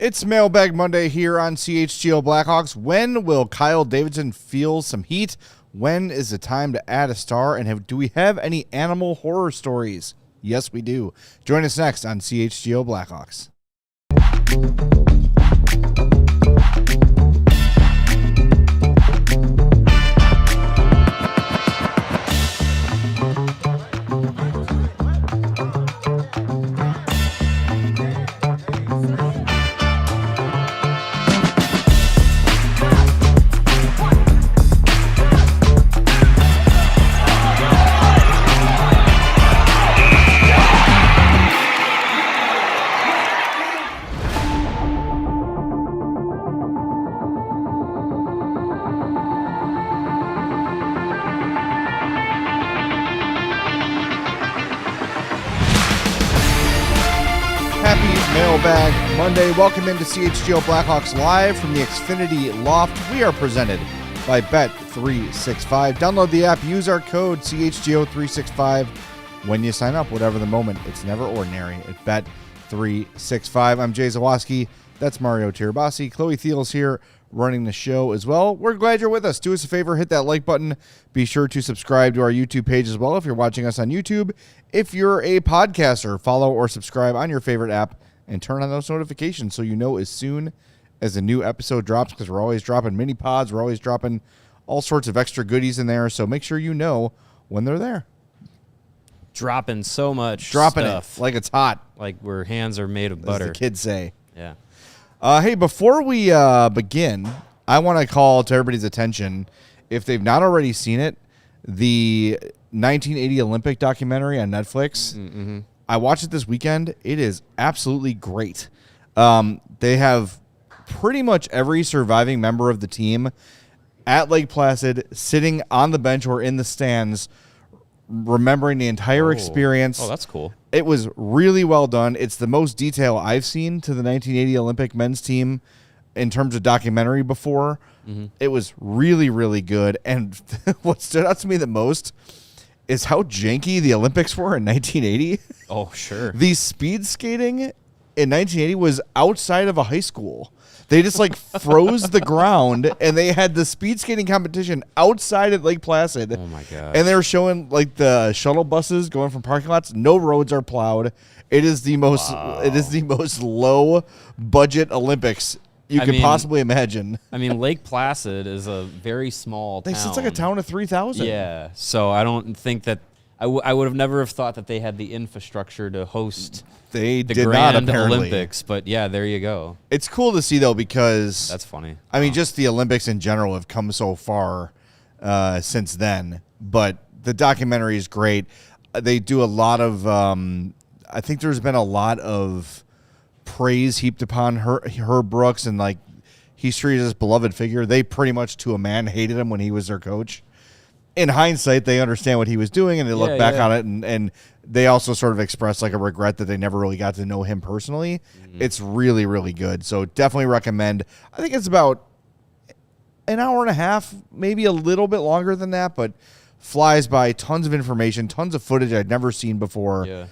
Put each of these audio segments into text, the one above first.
It's Mailbag Monday here on CHGO Blackhawks. When will Kyle Davidson feel some heat? When is the time to add a star? And do we have any animal horror stories? Yes, we do. Join us next on CHGO Blackhawks. Mailbag Monday. Welcome into CHGO Blackhawks live from the Xfinity Loft. We are presented by Bet365. Download the app. Use our code CHGO365 when you sign up. Whatever the moment, it's never ordinary at Bet365. I'm Jay Zawaski. That's Mario Tirabassi. Chloe Thiel's here running the show as well. We're glad you're with us. Do us a favor, hit that like button. Be sure to subscribe to our YouTube page as well if you're watching us on YouTube. If you're a podcaster, follow or subscribe on your favorite app and turn on those notifications so you know as soon as a new episode drops, because we're always dropping mini pods. We're always dropping all sorts of extra goodies in there, so make sure you know when they're there. Dropping so much stuff. It like it's hot. Like our hands are made of butter. As the kids say. Yeah. Hey, before we begin, I want to call to everybody's attention, if they've not already seen it, the 1980 Olympic documentary on Netflix. Mm-hmm. I watched it this weekend. It is absolutely great. They have pretty much every surviving member of the team at Lake Placid sitting on the bench or in the stands, remembering the entire experience. Oh, that's cool. It was really well done. It's the most detail I've seen to the 1980 Olympic men's team in terms of documentary before. Mm-hmm. It was really, really good. And what stood out to me the most is how janky the Olympics were in 1980. Oh, sure. The speed skating in 1980 was outside of a high school. They just froze the ground, and they had the speed skating competition outside of Lake Placid. Oh my god! And they were showing the shuttle buses going from parking lots. No roads are plowed. It is the most. Wow. It is the most low budget Olympics you could possibly imagine. I mean, Lake Placid is a very small town. It's like a town of 3,000. Yeah, so I don't think that I would have never have thought that they had the infrastructure to host the Grand not, apparently. Olympics. But yeah, there you go. It's cool to see though, because that's funny. I mean, just the Olympics in general have come so far since then. But the documentary is great. They do a lot of. I think there's been a lot of praise heaped upon Herb Brooks, and he's treated as a beloved figure. They pretty much to a man hated him when he was their coach. In hindsight, they understand what he was doing, and they look back on it, and they also sort of express a regret that they never really got to know him personally. Mm-hmm. It's really, really good. So definitely recommend. I think it's about an hour and a half, maybe a little bit longer than that, but flies by. Tons of information, tons of footage I'd never seen before. Yeah.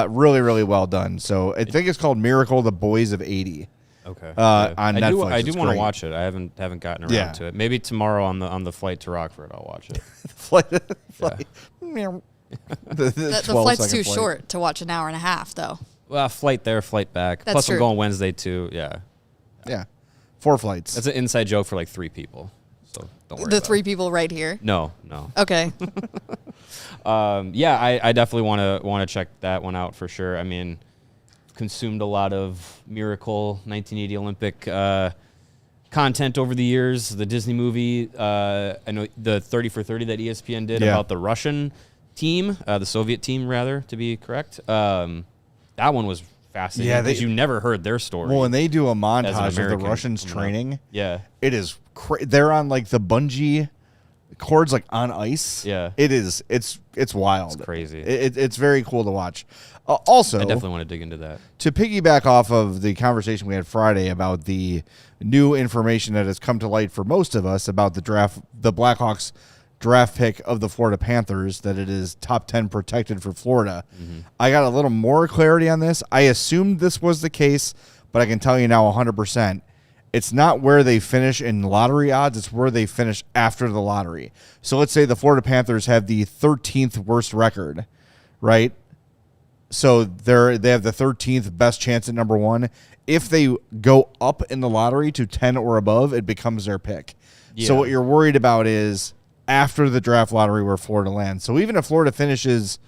Really, really well done. So I think it's called Miracle: The Boys of 80. Okay. On Netflix. I do want to watch it. I haven't gotten around to it. Maybe tomorrow on the flight to Rockford, I'll watch it. flight. The flight's too short to watch an hour and a half, though. Well, flight there, flight back. That's Plus, true. I'm going Wednesday too. Yeah. Yeah. 4 flights. That's an inside joke for 3 people. So don't worry. The 3 people right here. No. Okay. Yeah, I definitely want to check that one out for sure. I mean, consumed a lot of Miracle 1980 Olympic content over the years. The Disney movie, I know the 30 for 30 that ESPN did about the Russian team, the Soviet team rather, to be correct. That one was fascinating because you never heard their story. Well, when they do a montage of the Russians training, it is they're on the bungee cords on ice. Yeah, it's wild. It's crazy. It's very cool to watch. Also, I definitely want to dig into that. To piggyback off of the conversation we had Friday about the new information that has come to light for most of us about the Blackhawks draft pick of the Florida Panthers, that it is top 10 protected for Florida. Mm-hmm. I got a little more clarity on this. I assumed this was the case, but I can tell you now 100%, it's not where they finish in lottery odds, it's where they finish after the lottery. So let's say the Florida Panthers have the 13th worst record, right? So they have the 13th best chance at number 1. If they go up in the lottery to 10 or above, it becomes their pick. Yeah. So what you're worried about is after the draft lottery where Florida lands. So even if Florida finishes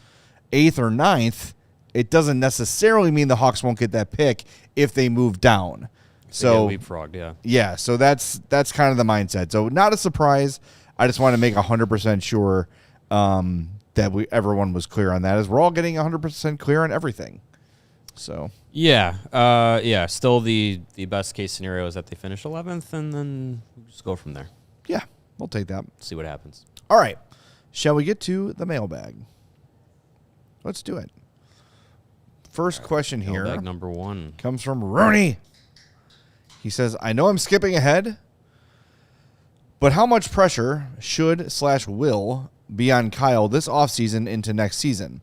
8th or 9th, it doesn't necessarily mean the Hawks won't get that pick if they move down. So leapfrogged, yeah. Yeah, so that's kind of the mindset. So not a surprise. I just want to make 100% sure that everyone was clear on that, as we're all getting 100% clear on everything. So yeah. Still the best case scenario is that they finish 11th, and then we'll just go from there. Yeah, we'll take that. See what happens. All right, shall we get to the mailbag? Let's do it. First question here. Mailbag number 1 comes from Rooney. He says, I know I'm skipping ahead, but how much pressure should/will be on Kyle this offseason into next season?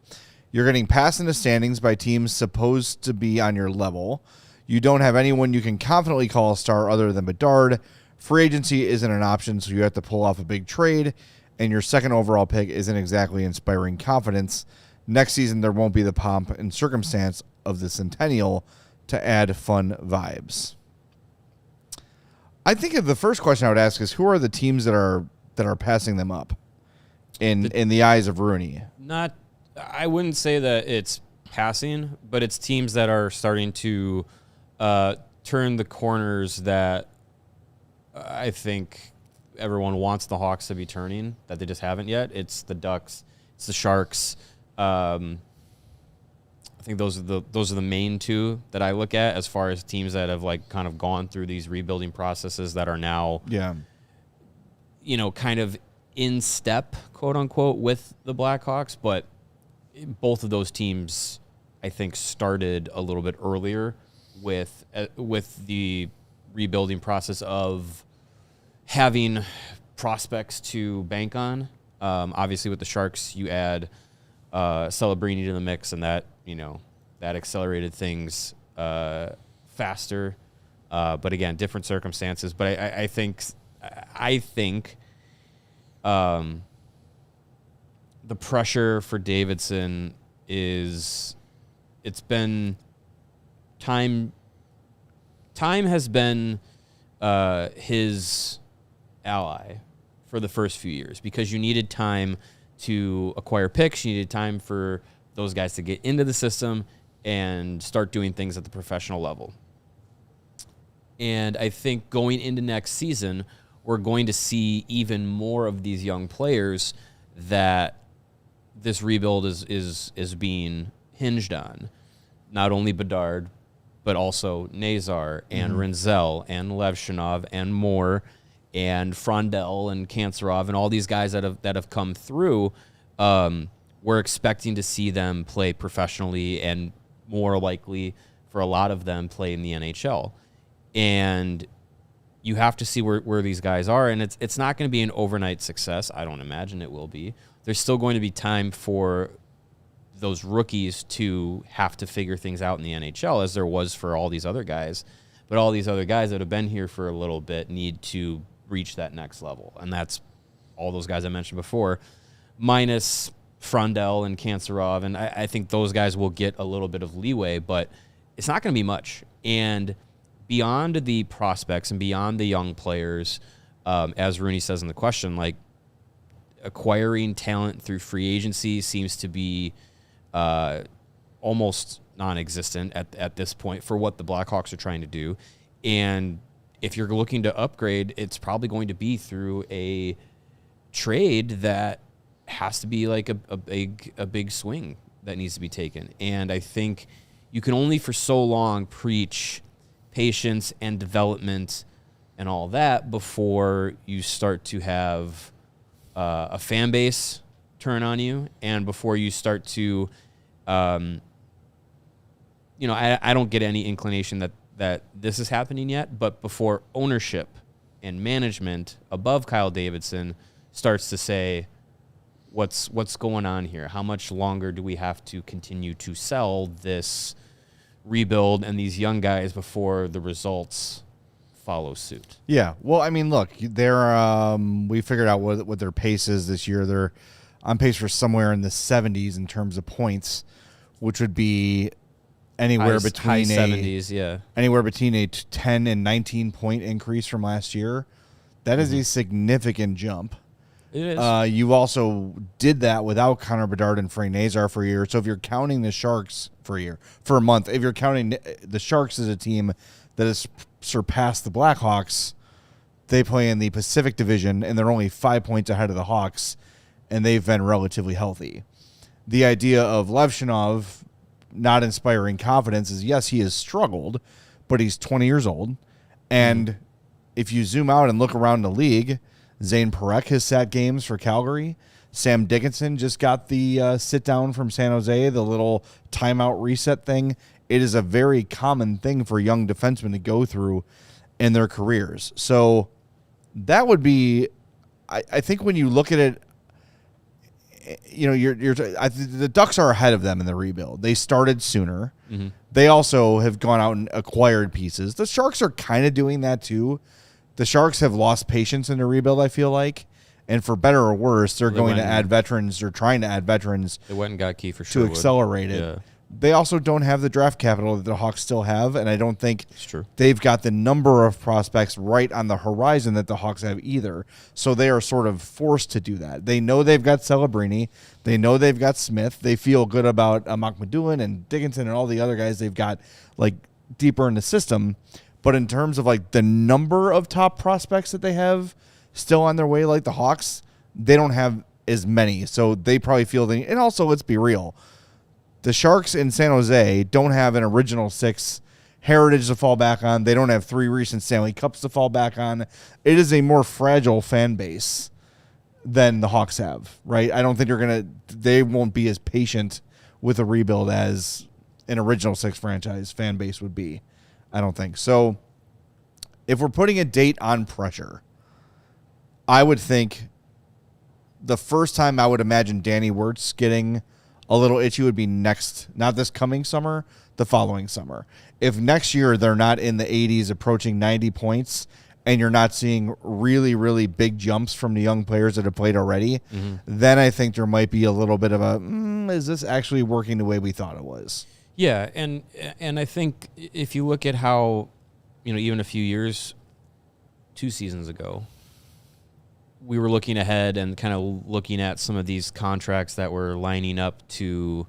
You're getting passed in the standings by teams supposed to be on your level. You don't have anyone you can confidently call a star other than Bedard. Free agency isn't an option, so you have to pull off a big trade, and your second overall pick isn't exactly inspiring confidence. Next season, there won't be the pomp and circumstance of the centennial to add fun vibes. I think the first question I would ask is, who are the teams that are passing them up in the eyes of Rooney? I wouldn't say that it's passing, but it's teams that are starting to turn the corners that I think everyone wants the Hawks to be turning, that they just haven't yet. It's the Ducks, it's the Sharks. I think those are the main two that I look at as far as teams that have like kind of gone through these rebuilding processes that are now, kind of in step, quote unquote, with the Blackhawks. But both of those teams, I think, started a little bit earlier with the rebuilding process of having prospects to bank on. Obviously, with the Sharks, you add Celebrini to the mix, and that accelerated things faster. But again, different circumstances. But I think the pressure for Davidson it's been time. Time has been his ally for the first few years, because you needed time to acquire picks. You needed time for those guys to get into the system and start doing things at the professional level. And I think going into next season, we're going to see even more of these young players that this rebuild is being hinged on. Not only Bedard, but also Nazar and Rinzel and Levshinov and Moore and Frondel and Kanserov and all these guys that have come through. We're expecting to see them play professionally, and more likely for a lot of them play in the NHL. And you have to see where these guys are, and it's not going to be an overnight success. I don't imagine it will be. There's still going to be time for those rookies to have to figure things out in the NHL, as there was for all these other guys. But all these other guys that have been here for a little bit need to reach that next level, and that's all those guys I mentioned before, minus Frondel and Kanserov, and I think those guys will get a little bit of leeway, but it's not going to be much. And beyond the prospects and beyond the young players, as Rooney says in the question, like, acquiring talent through free agency seems to be almost non-existent at this point for what the Blackhawks are trying to do. And if you're looking to upgrade, it's probably going to be through a trade that has to be like a big swing that needs to be taken. And I think you can only for so long preach patience and development and all that before you start to have a fan base turn on you, and before you start to, I don't get any inclination that this is happening yet, but before ownership and management above Kyle Davidson starts to say, what's going on here? How much longer do we have to continue to sell this rebuild and these young guys before the results follow suit. Yeah. Well, I mean, look, they're we figured out what their pace is this year. They're on pace for somewhere in the 70s in terms of points, which would be anywhere between high 70s, yeah. Anywhere between a 10 and 19 point increase from last year. That is a significant jump. It is. You also did that without Connor Bedard and Frank Nazar for a year. So if you're counting the Sharks for a month, if you're counting the Sharks as a team that has surpassed the Blackhawks, they play in the Pacific Division, and they're only 5 points ahead of the Hawks, and they've been relatively healthy. The idea of Levshinov not inspiring confidence is, yes, he has struggled, but he's 20 years old. And if you zoom out and look around the league, Zane Parekh has sat games for Calgary. Sam Dickinson just got the sit-down from San Jose, the little timeout reset thing. It is a very common thing for young defensemen to go through in their careers. So that would be, I think when you look at it, you know, the Ducks are ahead of them in the rebuild. They started sooner. Mm-hmm. They also have gone out and acquired pieces. The Sharks are kind of doing that too. The Sharks have lost patience in the rebuild, I feel like. And for better or worse, they're going to add veterans. They're trying to add veterans. They went and got Kiefer to accelerate it. Yeah. They also don't have the draft capital that the Hawks still have, and I don't think they've got the number of prospects right on the horizon that the Hawks have either. So they are sort of forced to do that. They know they've got Celebrini. They know they've got Smith. They feel good about Makmadouin and Dickinson and all the other guys they've got like deeper in the system. But in terms of like the number of top prospects that they have still on their way, like the Hawks, they don't have as many. So they probably feel and also, let's be real, the Sharks in San Jose don't have an original six heritage to fall back on. They don't have 3 recent Stanley Cups to fall back on. It is a more fragile fan base than the Hawks have, right? I don't think they won't be as patient with a rebuild as an original six franchise fan base would be. I don't think. So if we're putting a date on pressure, I would think the first time I would imagine Danny Wirtz getting a little itchy would be next, not this coming summer, the following summer. If next year they're not in the 80s approaching 90 points and you're not seeing really, really big jumps from the young players that have played already, then I think there might be a little bit of a, is this actually working the way we thought it was? Yeah, and I think if you look at how, even a few years, 2 seasons ago, we were looking ahead and kind of looking at some of these contracts that were lining up to,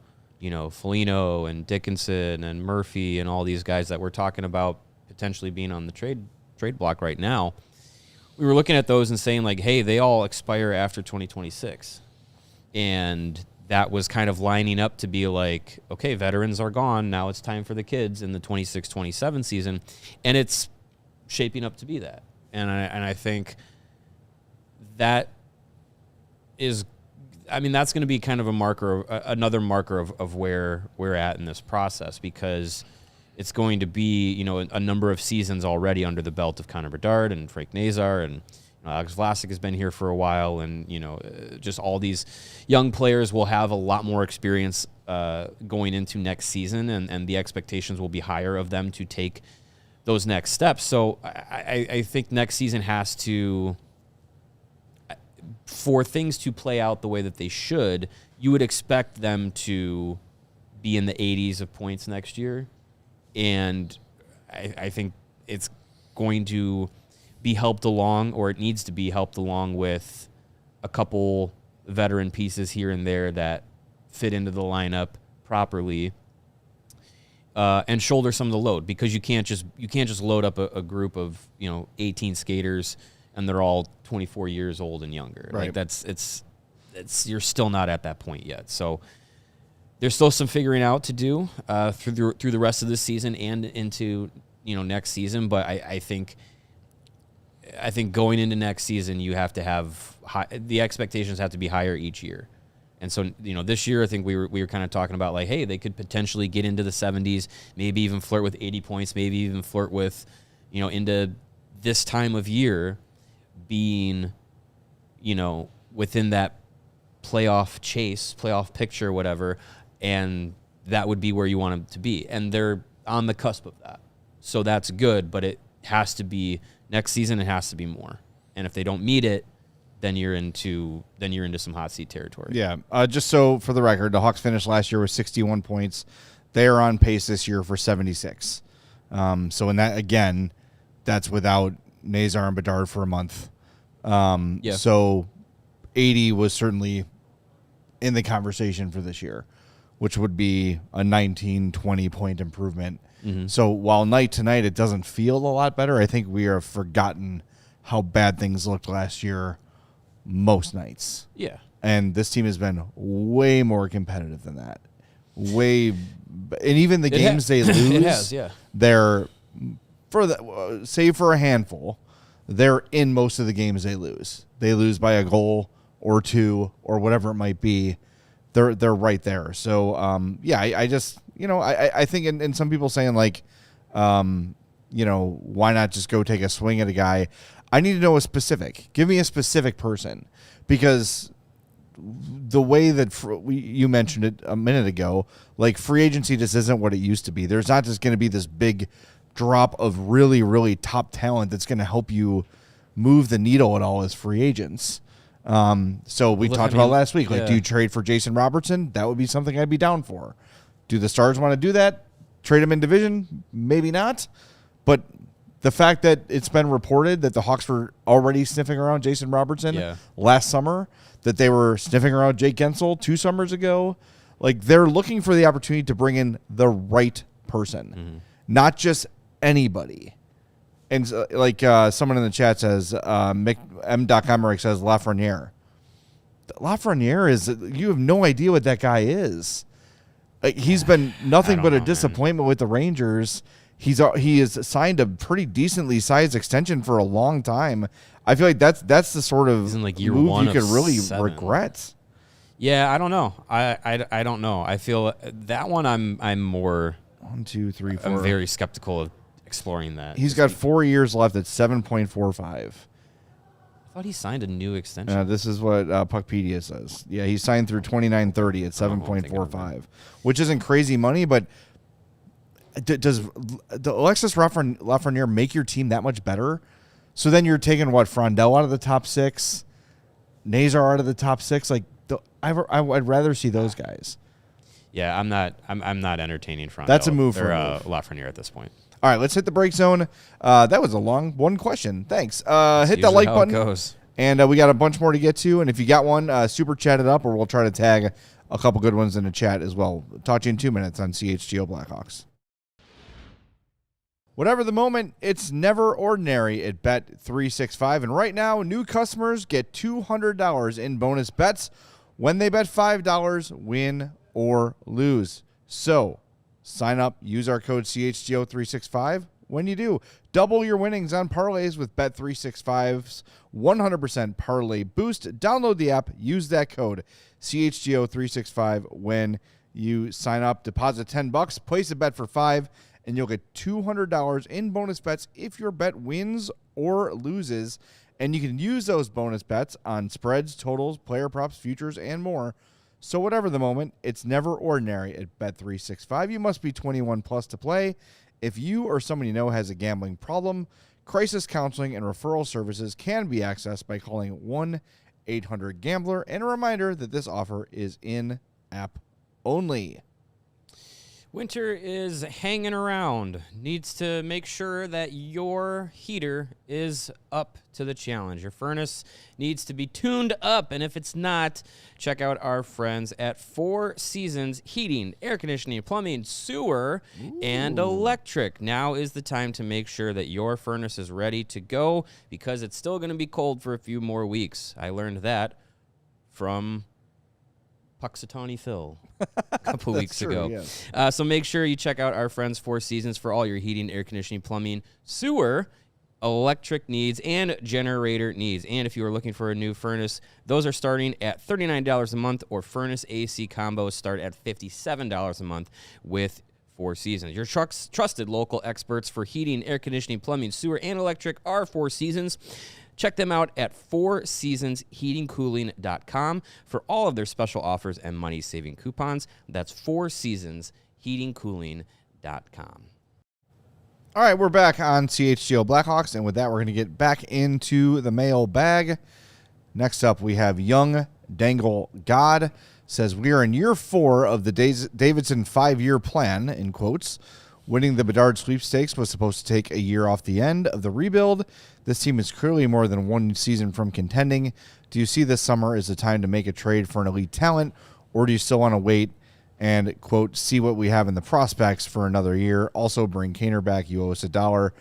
Foligno and Dickinson and Murphy and all these guys that we're talking about potentially being on the trade block right now. We were looking at those and saying like, hey, they all expire after 2026. And that was kind of lining up to be like, okay, veterans are gone. Now it's time for the kids in the 26-27 season. And it's shaping up to be that. And I think that is, that's going to be kind of another marker of where we're at in this process, because it's going to be, a number of seasons already under the belt of Connor Bedard and Frank Nazar, and Alex Vlasic has been here for a while, and just all these young players will have a lot more experience going into next season, and the expectations will be higher of them to take those next steps. So I think next season has to, for things to play out the way that they should, you would expect them to be in the 80s of points next year, and I think it's going to be helped along, or it needs to be helped along with a couple veteran pieces here and there that fit into the lineup properly, and shoulder some of the load, because you can't just load up a group of 18 skaters and they're all 24 years old and younger. Right. Like you're still not at that point yet. So there's still some figuring out to do through the rest of this season and into next season. But I think going into next season, you have to have the expectations have to be higher each year. And so, this year, I think we were kind of talking about like, hey, they could potentially get into the 70s, maybe even flirt with 80 points, maybe even flirt with, into this time of year being, within that playoff picture, whatever. And that would be where you want them to be. And they're on the cusp of that. So that's good, but it has to be next season. It has to be more. And if they don't meet it, then you're into some hot seat territory. Yeah. Just so for the record, the Hawks finished last year with 61 points. They are on pace this year for 76. So in that, again, that's without Nazar and Bedard for a month. So 80 was certainly in the conversation for this year, which would be a 19, 20-point improvement. Mm-hmm. So while night to night it doesn't feel a lot better, I think we have forgotten how bad things looked last year most nights. Yeah. And this team has been way more competitive than that. And even the games they lose, it has, yeah. They're, save for a handful, they're in most of the games they lose. They lose by a goal or two or whatever it might be. They're right there. So, I just, I think, and some people saying like, why not just go take a swing at a guy? I need to know a specific. Give me a specific person, because the way that you mentioned it a minute ago, like free agency just isn't what it used to be. There's not just going to be this big drop of really, really top talent that's going to help you move the needle at all as free agents. So we talked about last week, like, do you trade for Jason Robertson? That would be something I'd be down for. Do the Stars want to do that? Trade him in division? Maybe not. But the fact that it's been reported that the Hawks were already sniffing around Jason Robertson last summer, that they were sniffing around Jake Gensel 2 summers ago, like, they're looking for the opportunity to bring in the right person, not just anybody. And someone in the chat says, M.Comerick says Lafreniere. Lafreniere is, you have no idea what that guy is. Like, he's been nothing but a disappointment with the Rangers. He has signed a pretty decently sized extension for a long time. I feel like that's the sort of like year move one you could really 7. regret. Yeah, I don't know. I don't know. I feel that one I'm more 1, 2, 3, 4. I'm very skeptical of exploring that. He's got 4 years left at 7.45. I thought he signed a new extension. This is what Puckpedia says. Yeah, he signed through 29/30 at 7.45, which isn't crazy money, but does Alexis Lafreniere make your team that much better? So then you're taking Frondell out of the top 6, Nazar out of the top 6. Like, I'd rather see those guys. Yeah, I'm not entertaining Frondell. That's a move for Lafreniere at this point. All right, let's hit the break zone. That was a long one question. Thanks. Hit that like button. Goes. And we got a bunch more to get to. And if you got one, super chat it up, or we'll try to tag a couple good ones in the chat as well. Talk to you in 2 minutes on CHGO Blackhawks. Whatever the moment, it's never ordinary at Bet365. And right now, new customers get $200 in bonus bets when they bet $5, win or lose. So sign up, use our code CHGO365. When you do, double your winnings on parlays with Bet365's 100% parlay boost. Download the app, use that code CHGO365 when you sign up. Deposit $10, place a bet for $5, and you'll get $200 in bonus bets if your bet wins or loses. And you can use those bonus bets on spreads, totals, player props, futures, and more. So whatever the moment, it's never ordinary at Bet365. You must be 21 plus to play. If you or someone you know has a gambling problem, crisis counseling and referral services can be accessed by calling 1-800-GAMBLER. And a reminder that this offer is in-app only. Winter is hanging around. Needs to make sure that your heater is up to the challenge. Your furnace needs to be tuned up, and if it's not, check out our friends at 4 Seasons Heating, Air Conditioning, Plumbing, Sewer, and Electric. Now is the time to make sure that your furnace is ready to go, because it's still going to be cold for a few more weeks. I learned that from Puxatawny Phil a couple weeks ago. Yes. So make sure you check out our friends 4 Seasons for all your heating, air conditioning, plumbing, sewer, electric needs, and generator needs. And if you are looking for a new furnace, those are starting at $39 a month, or furnace AC combos start at $57 a month with 4 Seasons. Your trusted local experts for heating, air conditioning, plumbing, sewer, and electric are 4 Seasons. Check them out at 4seasonsheatingcooling.com for all of their special offers and money-saving coupons. That's 4seasonsheatingcooling.com. All right, we're back on CHGO Blackhawks, and with that, we're going to get back into the mailbag. Next up, we have Young Dangle God. Says, we are in year 4 of the Davidson 5-year plan, in quotes. Winning the Bedard sweepstakes was supposed to take a year off the end of the rebuild. This team is clearly more than one season from contending. Do you see this summer as a time to make a trade for an elite talent, or do you still want to wait and, quote, see what we have in the prospects for another year? Also, bring Kaner back. You owe us $1.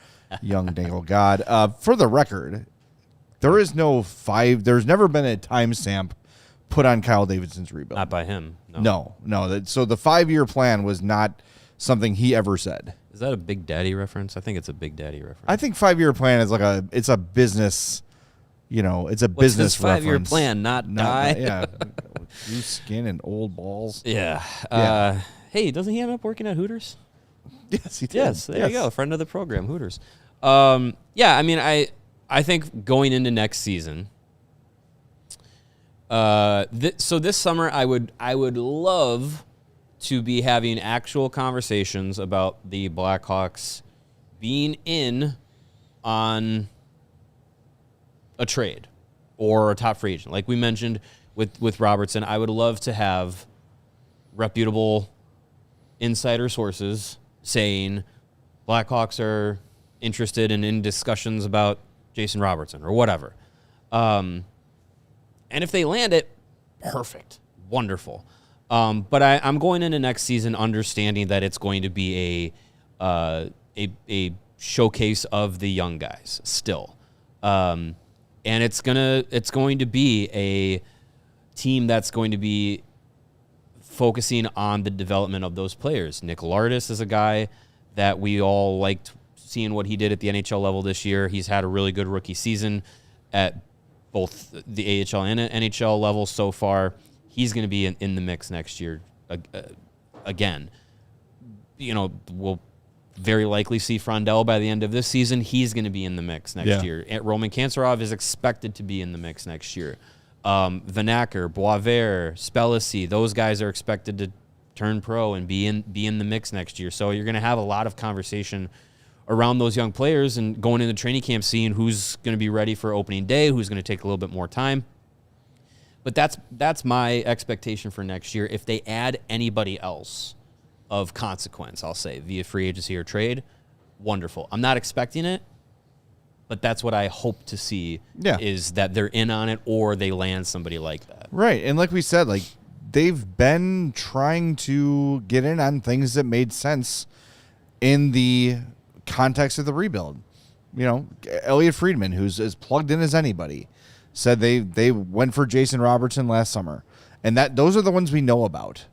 Young Dangle God. For the record, there's never been a timestamp put on Kyle Davidson's rebuild. Not by him. No. So the 5-year plan was not something he ever said. Is that a Big Daddy reference? I think it's a Big Daddy reference. I think 5-year plan is it's a business, it's a business reference. 5-year plan, not die. Yeah. Loose skin and old balls. Yeah. Hey, doesn't he end up working at Hooters? Yes, he did. Yes, there you go. Friend of the program, Hooters. Yeah, I mean, I think going into next season, so this summer I would love to be having actual conversations about the Blackhawks being in on a trade or a top free agent. Like we mentioned with Robertson, I would love to have reputable insider sources saying Blackhawks are interested and in discussions about Jason Robertson or whatever. And if they land it, perfect, wonderful. But I'm going into next season understanding that it's going to be a showcase of the young guys still, and it's going to be a team that's going to be focusing on the development of those players. Nick Lardis is a guy that we all liked seeing what he did at the NHL level this year. He's had a really good rookie season at both the AHL and NHL level so far. He's going to be in the mix next year again. We'll very likely see Frondell by the end of this season. He's going to be in the mix next year. Roman Kanserov is expected to be in the mix next year. Vanacker, Boisvert, Spellacy, those guys are expected to turn pro and be in the mix next year. So you're going to have a lot of conversation around those young players and going into training camp, seeing who's going to be ready for opening day, who's going to take a little bit more time. But that's my expectation for next year. If they add anybody else of consequence, I'll say, via free agency or trade, wonderful. I'm not expecting it, but that's what I hope to see is that they're in on it or they land somebody like that. Right. And like we said, they've been trying to get in on things that made sense in the context of the rebuild. Elliot Friedman, who's as plugged in as anybody, said they went for Jason Robertson last summer, and those are the ones we know about.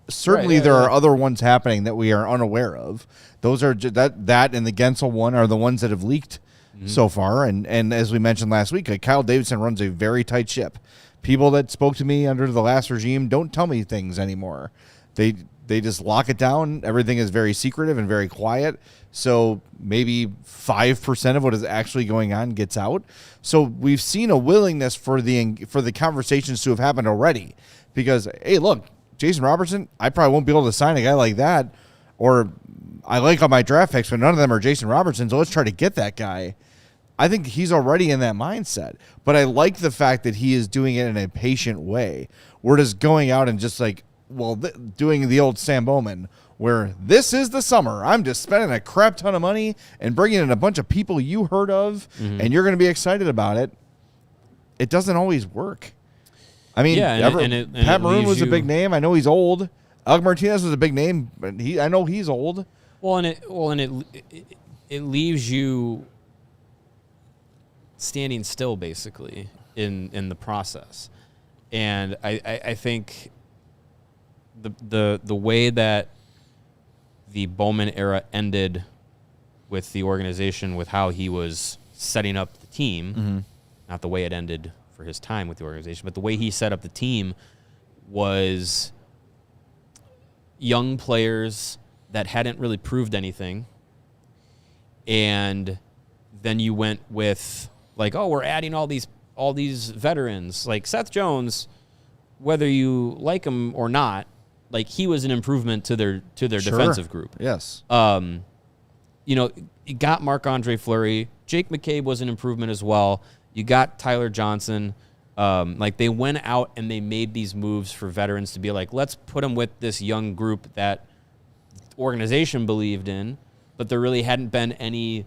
Certainly, there are other ones happening that we are unaware of. Those are that and the Gensel one are the ones that have leaked so far. And as we mentioned last week, Kyle Davidson runs a very tight ship. People that spoke to me under the last regime don't tell me things anymore. They just lock it down. Everything is very secretive and very quiet. So maybe 5% of what is actually going on gets out. So we've seen a willingness for the conversations to have happened already. Because, hey, look, Jason Robertson, I probably won't be able to sign a guy like that. Or I like all my draft picks, but none of them are Jason Robertson, so let's try to get that guy. I think he's already in that mindset. But I like the fact that he is doing it in a patient way. We're just going out and just doing the old Sam Bowman, where this is the summer. I'm just spending a crap ton of money and bringing in a bunch of people you heard of, and you're going to be excited about it. It doesn't always work. I mean, Pat Maroon was a big name. I know he's old. Alec Martinez was a big name, but I know he's old. And it leaves you standing still, basically, in the process. And I think the way that the Bowman era ended with the organization, with how he was setting up the team, not the way it ended for his time with the organization, but the way he set up the team was young players that hadn't really proved anything. And then you went with we're adding all these veterans, like Seth Jones, whether you like him or not, he was an improvement to their defensive group. Yes. you got Marc-Andre Fleury. Jake McCabe was an improvement as well. You got Tyler Johnson. They went out and they made these moves for veterans to be like, let's put them with this young group that the organization believed in, but there really hadn't been any,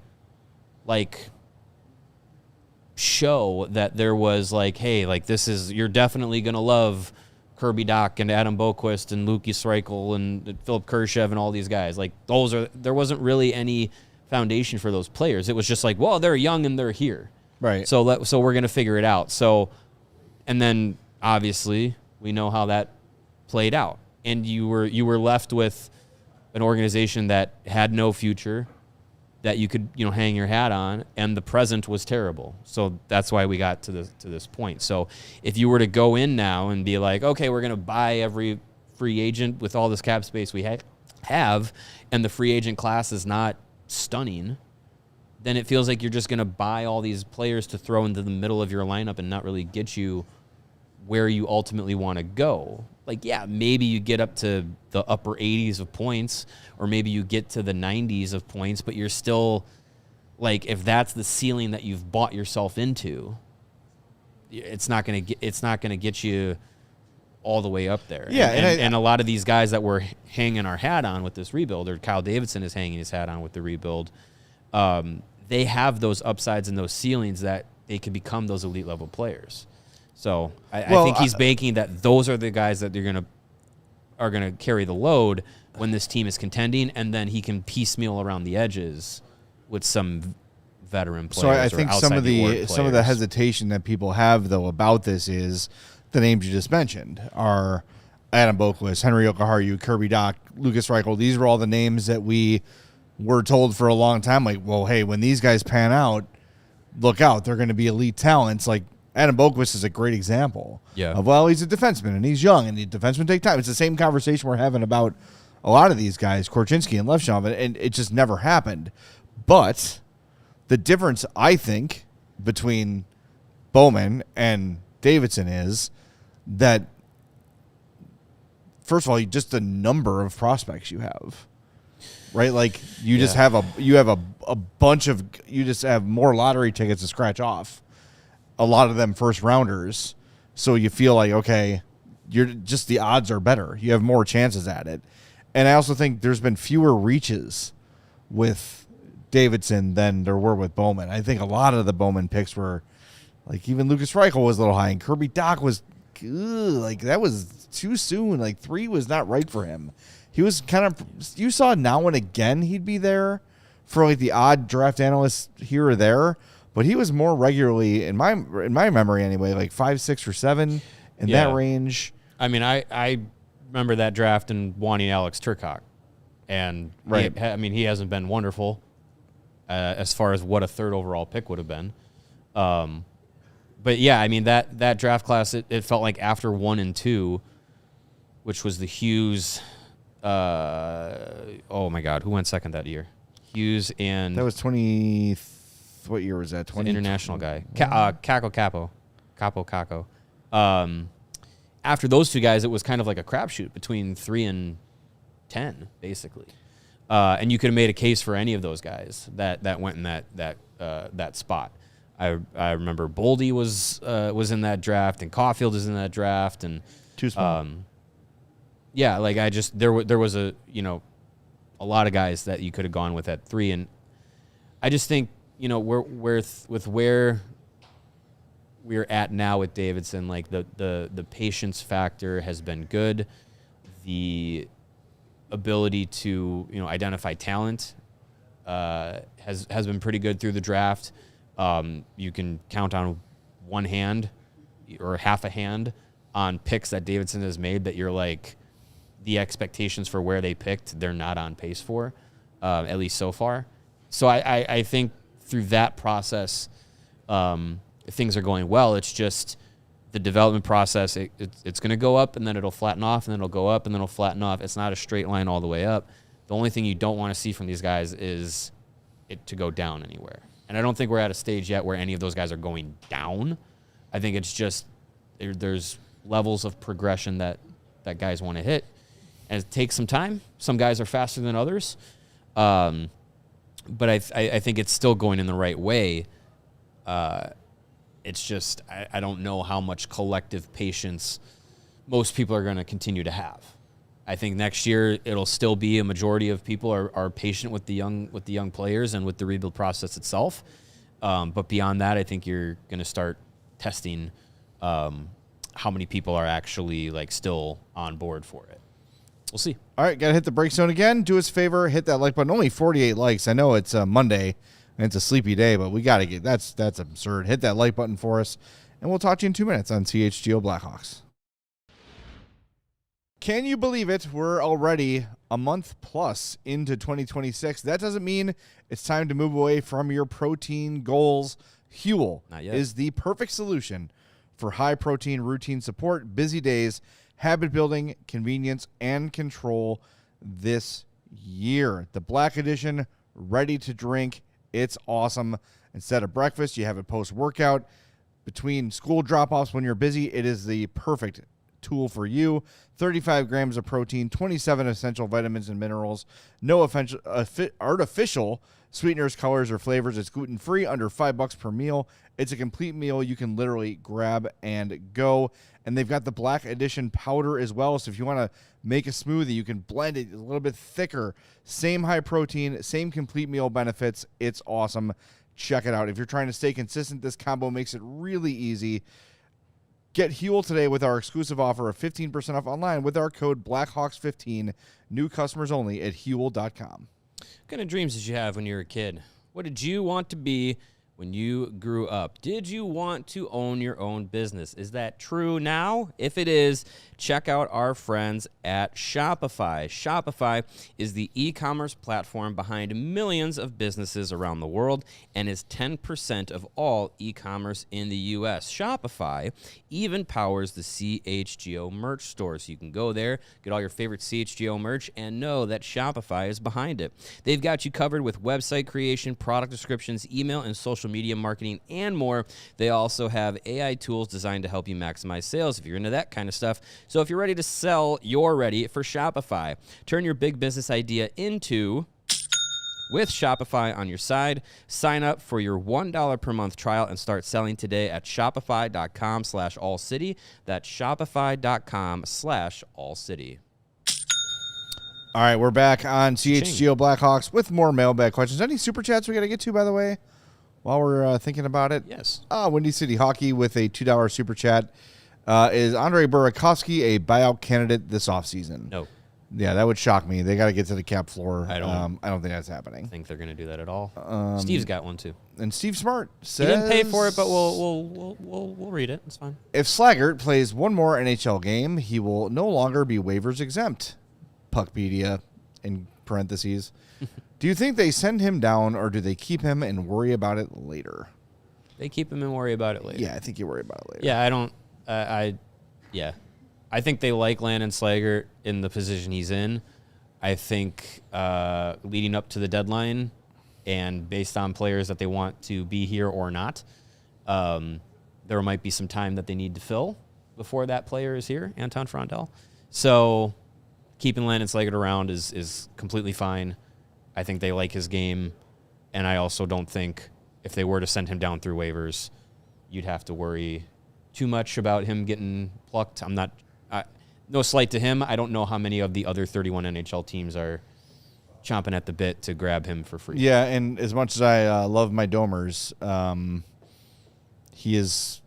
show that there was hey, you're definitely going to love Kirby Dach and Adam Boqvist and Lukas Reichel and Philip Kurashev and all these guys. There wasn't really any foundation for those players. It was just well, they're young and they're here. Right. So we're going to figure it out. So, and then obviously we know how that played out. And you were left with an organization that had no future that you could, hang your hat on, and the present was terrible. So that's why we got to this point. So if you were to go in now and be like, okay, we're going to buy every free agent with all this cap space we have, and the free agent class is not stunning, then it feels like you're just going to buy all these players to throw into the middle of your lineup and not really get you where you ultimately want to go. Maybe you get up to the upper 80s of points, or maybe you get to the 90s of points, but you're still, if that's the ceiling that you've bought yourself into, it's not going to get you all the way up there. Yeah, and a lot of these guys that we're hanging our hat on with this rebuild, or Kyle Davidson is hanging his hat on with the rebuild, they have those upsides and those ceilings that they could become those elite level players. So I think he's banking that those are the guys that are gonna carry the load when this team is contending, and then he can piecemeal around the edges with some veteran players. So I think some of the hesitation that people have though about this is the names you just mentioned are Adam Boqvist, Henry Jokiharju, Kirby Dach, Lukas Reichel. These were all the names that we were told for a long time. Hey, when these guys pan out, look out, they're going to be elite talents. Adam Boqvist is a great example of, he's a defenseman and he's young and the defensemen take time. It's the same conversation we're having about a lot of these guys, Korchinski and Levshov, and it just never happened. But the difference, I think, between Bowman and Davidson is that, first of all, just the number of prospects you have, right? You just have a bunch of, you just have more lottery tickets to scratch off. A lot of them first rounders, so you feel okay, you're just, the odds are better. You have more chances at it. And I also think there's been fewer reaches with Davidson than there were with Bowman. I think a lot of the Bowman picks were even Lukas Reichel was a little high, and Kirby Dach was that was too soon. 3 was not right for him. He was kind of, you saw now and again he'd be there for the odd draft analyst here or there. But he was more regularly, in my memory anyway, 5, 6, or 7 in that range. I mean, I remember that draft and wanting Alex Turcotte, and he hasn't been wonderful as far as what a third overall pick would have been. But yeah, I mean that draft class, it felt like after 1 and 2, which was the Hughes. Oh my God, who went second that year? Hughes and that was 20. What year was that? 20 international guy. Capo. After those two guys, it was kind of like a crapshoot between 3 and 10, basically. And you could have made a case for any of those guys that went in that spot. I remember Boldy was in that draft, and Caulfield is in that draft, and too small. There was a lot of guys that you could have gone with at 3, and I just think. With where we're at now with Davidson, the patience factor has been good. The ability to identify talent has been pretty good through the draft. You can count on one hand or half a hand on picks that Davidson has made that you're the expectations for where they picked, they're not on pace for, at least so far. So I think through that process, things are going well. It's just the development process. It's going to go up, and then it'll flatten off, and then it'll go up, and then it'll flatten off. It's not a straight line all the way up. The only thing you don't want to see from these guys is it to go down anywhere. And I don't think we're at a stage yet where any of those guys are going down. I think it's just there's levels of progression that guys want to hit. And it takes some time. Some guys are faster than others. but I think it's still going in the right way. It's just I don't know how much collective patience most people are going to continue to have. I think next year it'll still be a majority of people are patient with the young players and with the rebuild process itself. But beyond that, I think you're going to start testing how many people are actually like still on board for it. We'll see. All right, got to hit the break zone again. Do us a favor, hit that like button. Only 48 likes. I know it's Monday and it's a sleepy day, but we got to get that's absurd. Hit that like button for us, and we'll talk to you in 2 minutes on CHGO Blackhawks. Can you believe it? We're already a month plus into 2026. That doesn't mean it's time to move away from your protein goals. Huel is the perfect solution for high-protein routine support, busy days, habit building, convenience, and control this year. The Black Edition, ready to drink. It's awesome. Instead of breakfast, you have it post-workout. Between school drop-offs when you're busy, it is the perfect tool for you. 35 grams of protein, 27 essential vitamins and minerals, no artificial sweeteners, colors, or flavors. It's gluten-free, under $5 per meal. It's a complete meal you can literally grab and go. And they've got the Black Edition powder as well. So if you want to make a smoothie, you can blend it a little bit thicker. Same high protein, same complete meal benefits. It's awesome. Check it out. If you're trying to stay consistent, this combo makes it really easy. Get Huel today with our exclusive offer of 15% off online with our code Blackhawks15. New customers only at Huel.com. What kind of dreams did you have when you were a kid? What did you want to be when you grew up? Did you want to own your own business? Is that true now? If it is, check out our friends at Shopify. Shopify is the e-commerce platform behind millions of businesses around the world and is 10% of all e-commerce in the U.S. Shopify even powers the CHGO merch store. So you can go there, get all your favorite CHGO merch, and know that Shopify is behind it. They've got you covered with website creation, product descriptions, email and social media marketing, and more. They also have AI tools designed to help you maximize sales if you're into that kind of stuff. So if you're ready to sell, you're ready for Shopify. Turn your big business idea into with Shopify on your side. Sign up for your $1 per month trial and start selling today at shopify.com/allcity. That's shopify.com/allcity. All right, we're back on CHGO Blackhawks with more mailbag questions. Any super chats we got to get to, by the way, while we're thinking about it? Yes. Windy City Hockey with a $2 super chat. Is Andrei Burakovsky a buyout candidate this offseason? No. Yeah, that would shock me. They got to get to the cap floor. I don't think that's happening. I think they're going to do that at all. Steve's got one too. And Steve Smart says he didn't pay for it, but we'll read it. It's fine. If Slaggert plays one more NHL game, he will no longer be waivers exempt. Puckpedia in parentheses. Do you think they send him down, or do they keep him and worry about it later? They keep him and worry about it later. Yeah, I think you worry about it later. Yeah, I don't. I think they like Landon Slaggert in the position he's in. I think leading up to the deadline and based on players that they want to be here or not, there might be some time that they need to fill before that player is here, Anton Frondel. So keeping Landon Slaggert around is completely fine. I think they like his game, and I also don't think if they were to send him down through waivers, you'd have to worry too much about him getting plucked. I'm not no slight to him. I don't know how many of the other 31 NHL teams are chomping at the bit to grab him for free. Yeah, and as much as I love my Domers, he is...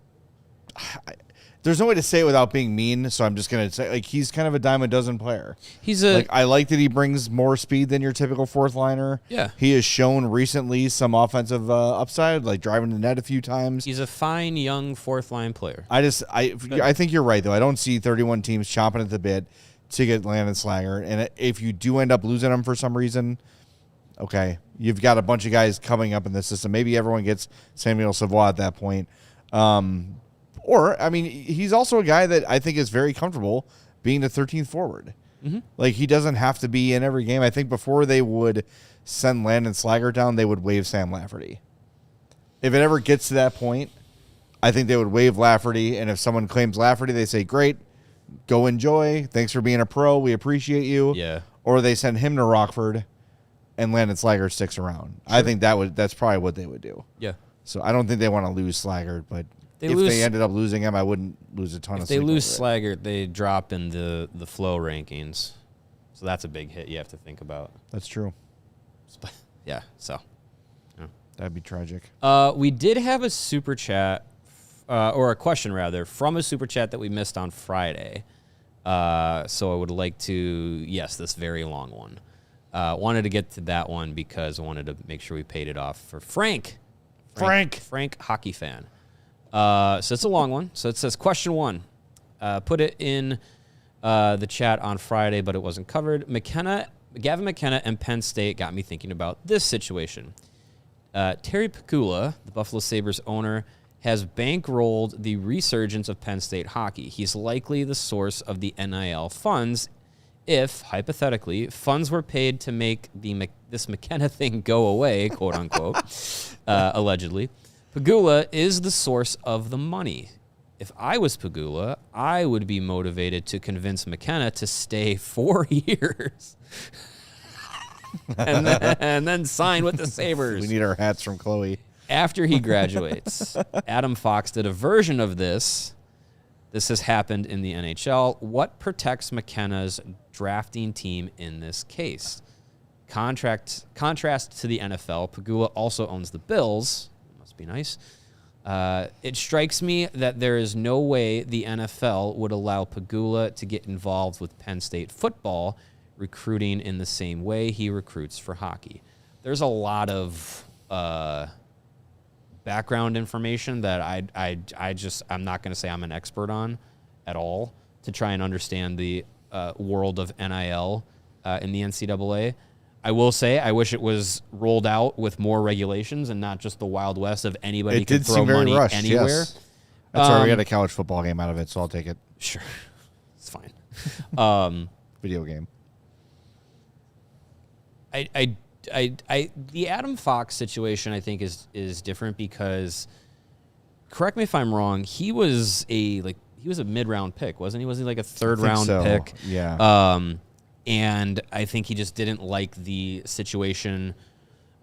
There's no way to say it without being mean, so I'm just going to say, like, he's kind of a dime a dozen player. I like that he brings more speed than your typical fourth liner. Yeah. He has shown recently some offensive upside, like driving the net a few times. He's a fine young fourth line player. I think you're right, though. I don't see 31 teams chomping at the bit to get Landon Slaggert. And if you do end up losing him for some reason, okay, you've got a bunch of guys coming up in the system. Maybe everyone gets Samuel Savoie at that point. Or, I mean, he's also a guy that I think is very comfortable being the 13th forward. Mm-hmm. Like, he doesn't have to be in every game. I think before they would send Landon Slaggert down, they would waive Sam Lafferty. If it ever gets to that point, I think they would waive Lafferty, and if someone claims Lafferty, they say, great, go enjoy. Thanks for being a pro. We appreciate you. Yeah. Or they send him to Rockford, and Landon Slaggert sticks around. Sure. I think that's probably what they would do. Yeah. So I don't think they want to lose Slaggert, but if they ended up losing him, I wouldn't lose a ton of sleep. If they lose Slaggert, they drop in the flow rankings. So that's a big hit you have to think about. That's true. Yeah, so. Yeah. That'd be tragic. We did have a super chat, or a question rather, from a super chat that we missed on Friday. So I would like to, yes, this very long one. Wanted to get to that one because I wanted to make sure we paid it off for Frank, hockey fan. So it's a long one. So it says, question 1. Put it in the chat on Friday, but it wasn't covered. Gavin McKenna and Penn State got me thinking about this situation. Terry Pegula, the Buffalo Sabres owner, has bankrolled the resurgence of Penn State hockey. He's likely the source of the NIL funds if, hypothetically, funds were paid to make this McKenna thing go away, quote unquote, allegedly. Pegula is the source of the money. If I was Pegula, I would be motivated to convince McKenna to stay 4 years and then sign with the Sabres. We need our hats from Chloe. After he graduates. Adam Fox did a version of this. This has happened in the NHL. What protects McKenna's drafting team in this case? Contrast to the NFL, Pegula also owns the Bills. Must be nice. It strikes me that there is no way the NFL would allow Pegula to get involved with Penn State football recruiting in the same way he recruits for hockey. There's a lot of background information that I'm not going to say I'm an expert on at all to try and understand the world of NIL in the NCAA. I will say I wish it was rolled out with more regulations and not just the Wild West of anybody can throw money rushed, anywhere. Yes. That's why we had a college football game out of it, so I'll take it. Sure. It's fine. Video game. The Adam Fox situation, I think, is different because, correct me if I'm wrong, he was a mid-round pick, wasn't he? Wasn't he like a third-round pick? Yeah. And I think he just didn't like the situation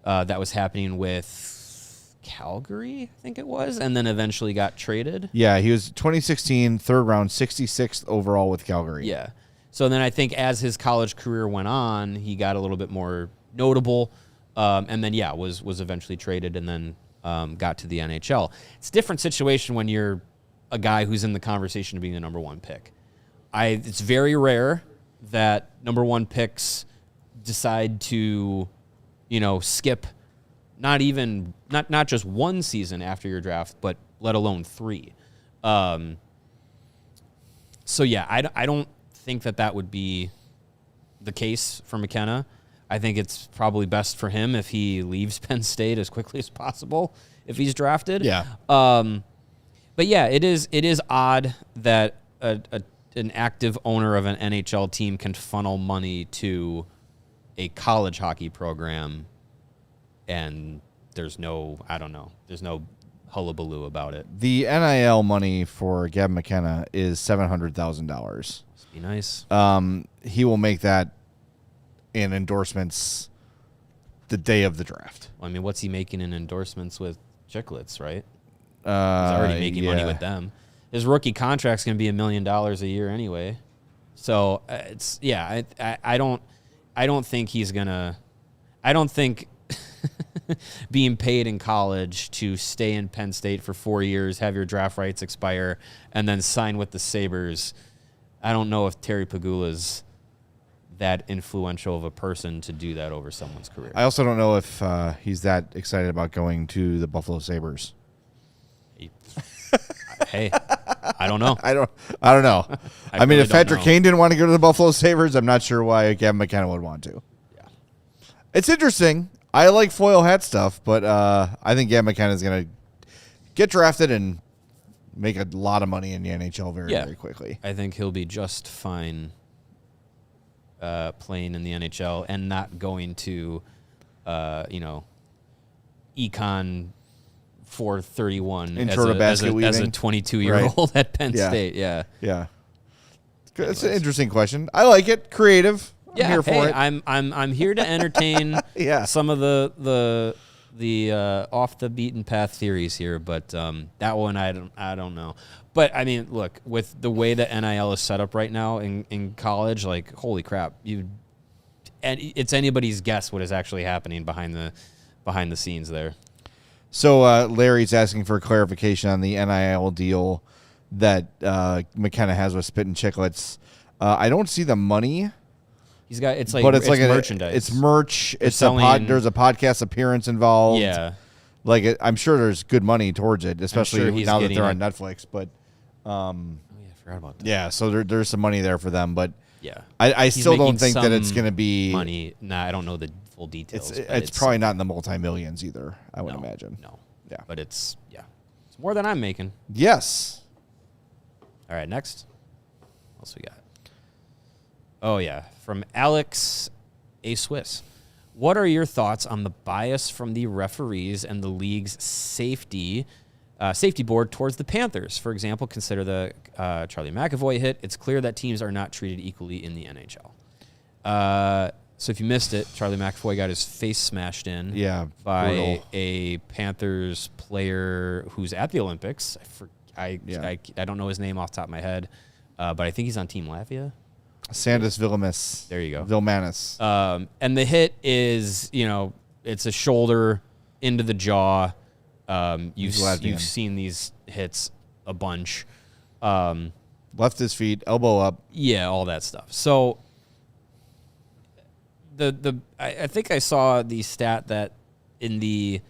that was happening with Calgary, I think it was, and then eventually got traded. Yeah, he was 2016 third round, 66th overall with Calgary. Yeah. So then I think as his college career went on, he got a little bit more notable, and then was eventually traded and then got to the NHL. It's a different situation when you're a guy who's in the conversation of being the number 1 pick. It's very rare that number 1 picks decide to, skip not just 1 season after your draft, but let alone 3. So yeah, I don't think that would be the case for McKenna. I think it's probably best for him if he leaves Penn State as quickly as possible if he's drafted. Yeah. But yeah, it is odd that an active owner of an NHL team can funnel money to a college hockey program, and there's no hullabaloo about it. The NIL money for Gavin McKenna is $700,000. Must be nice. He will make that in endorsements the day of the draft. Well, I mean, what's he making in endorsements with Chiclets, right? He's already making money with them. His rookie contract's going to be $1 million a year anyway. So I don't think he's gonna. I don't think being paid in college to stay in Penn State for 4 years, have your draft rights expire, and then sign with the Sabres. I don't know if Terry Pegula's that influential of a person to do that over someone's career. I also don't know if he's that excited about going to the Buffalo Sabres. Hey, I don't know. I don't know. I mean, if Patrick Kane didn't want to go to the Buffalo Sabres, I'm not sure why Gavin McKenna would want to. Yeah, it's interesting. I like foil hat stuff, but I think Gavin McKenna is going to get drafted and make a lot of money in the NHL very quickly. I think he'll be just fine playing in the NHL and not going to, Econ 431 as a 22-year-old at Penn State. Yeah. It's an interesting question. I like it. Creative. Yeah, here for it. I'm here to entertain some of the off the beaten path theories here, but that one I don't know. But I mean, look, with the way that NIL is set up right now in college, like holy crap, and it's anybody's guess what is actually happening behind the scenes there. So Larry's asking for clarification on the NIL deal that McKenna has with Spit and Chicklets. I don't see the money. He's got it's merchandise. It's merch. There's a podcast appearance involved. Yeah, I'm sure there's good money towards it, especially now that they're on Netflix. But I forgot about that. Yeah, so there's some money there for them. But yeah, I still don't think that it's going to be money. Nah, I don't know the full details. It's probably not in the multi-millions either. I would imagine. No. Yeah, but it's more than I'm making. Yes. All right, next. What else we got? Oh, yeah. From Alex A. Swiss. What are your thoughts on the bias from the referees and the league's safety board towards the Panthers? For example, consider the Charlie McAvoy hit. It's clear that teams are not treated equally in the NHL. So if you missed it, Charlie McAvoy got his face smashed in by brutal. A Panthers player who's at the Olympics. I don't know his name off the top of my head, but I think he's on Team Latvia. Sandis Vilmanis. There you go. Vilmanis. And the hit is, it's a shoulder into the jaw. You've seen these hits a bunch. Left his feet, elbow up. Yeah, all that stuff. So I think I saw the stat that in the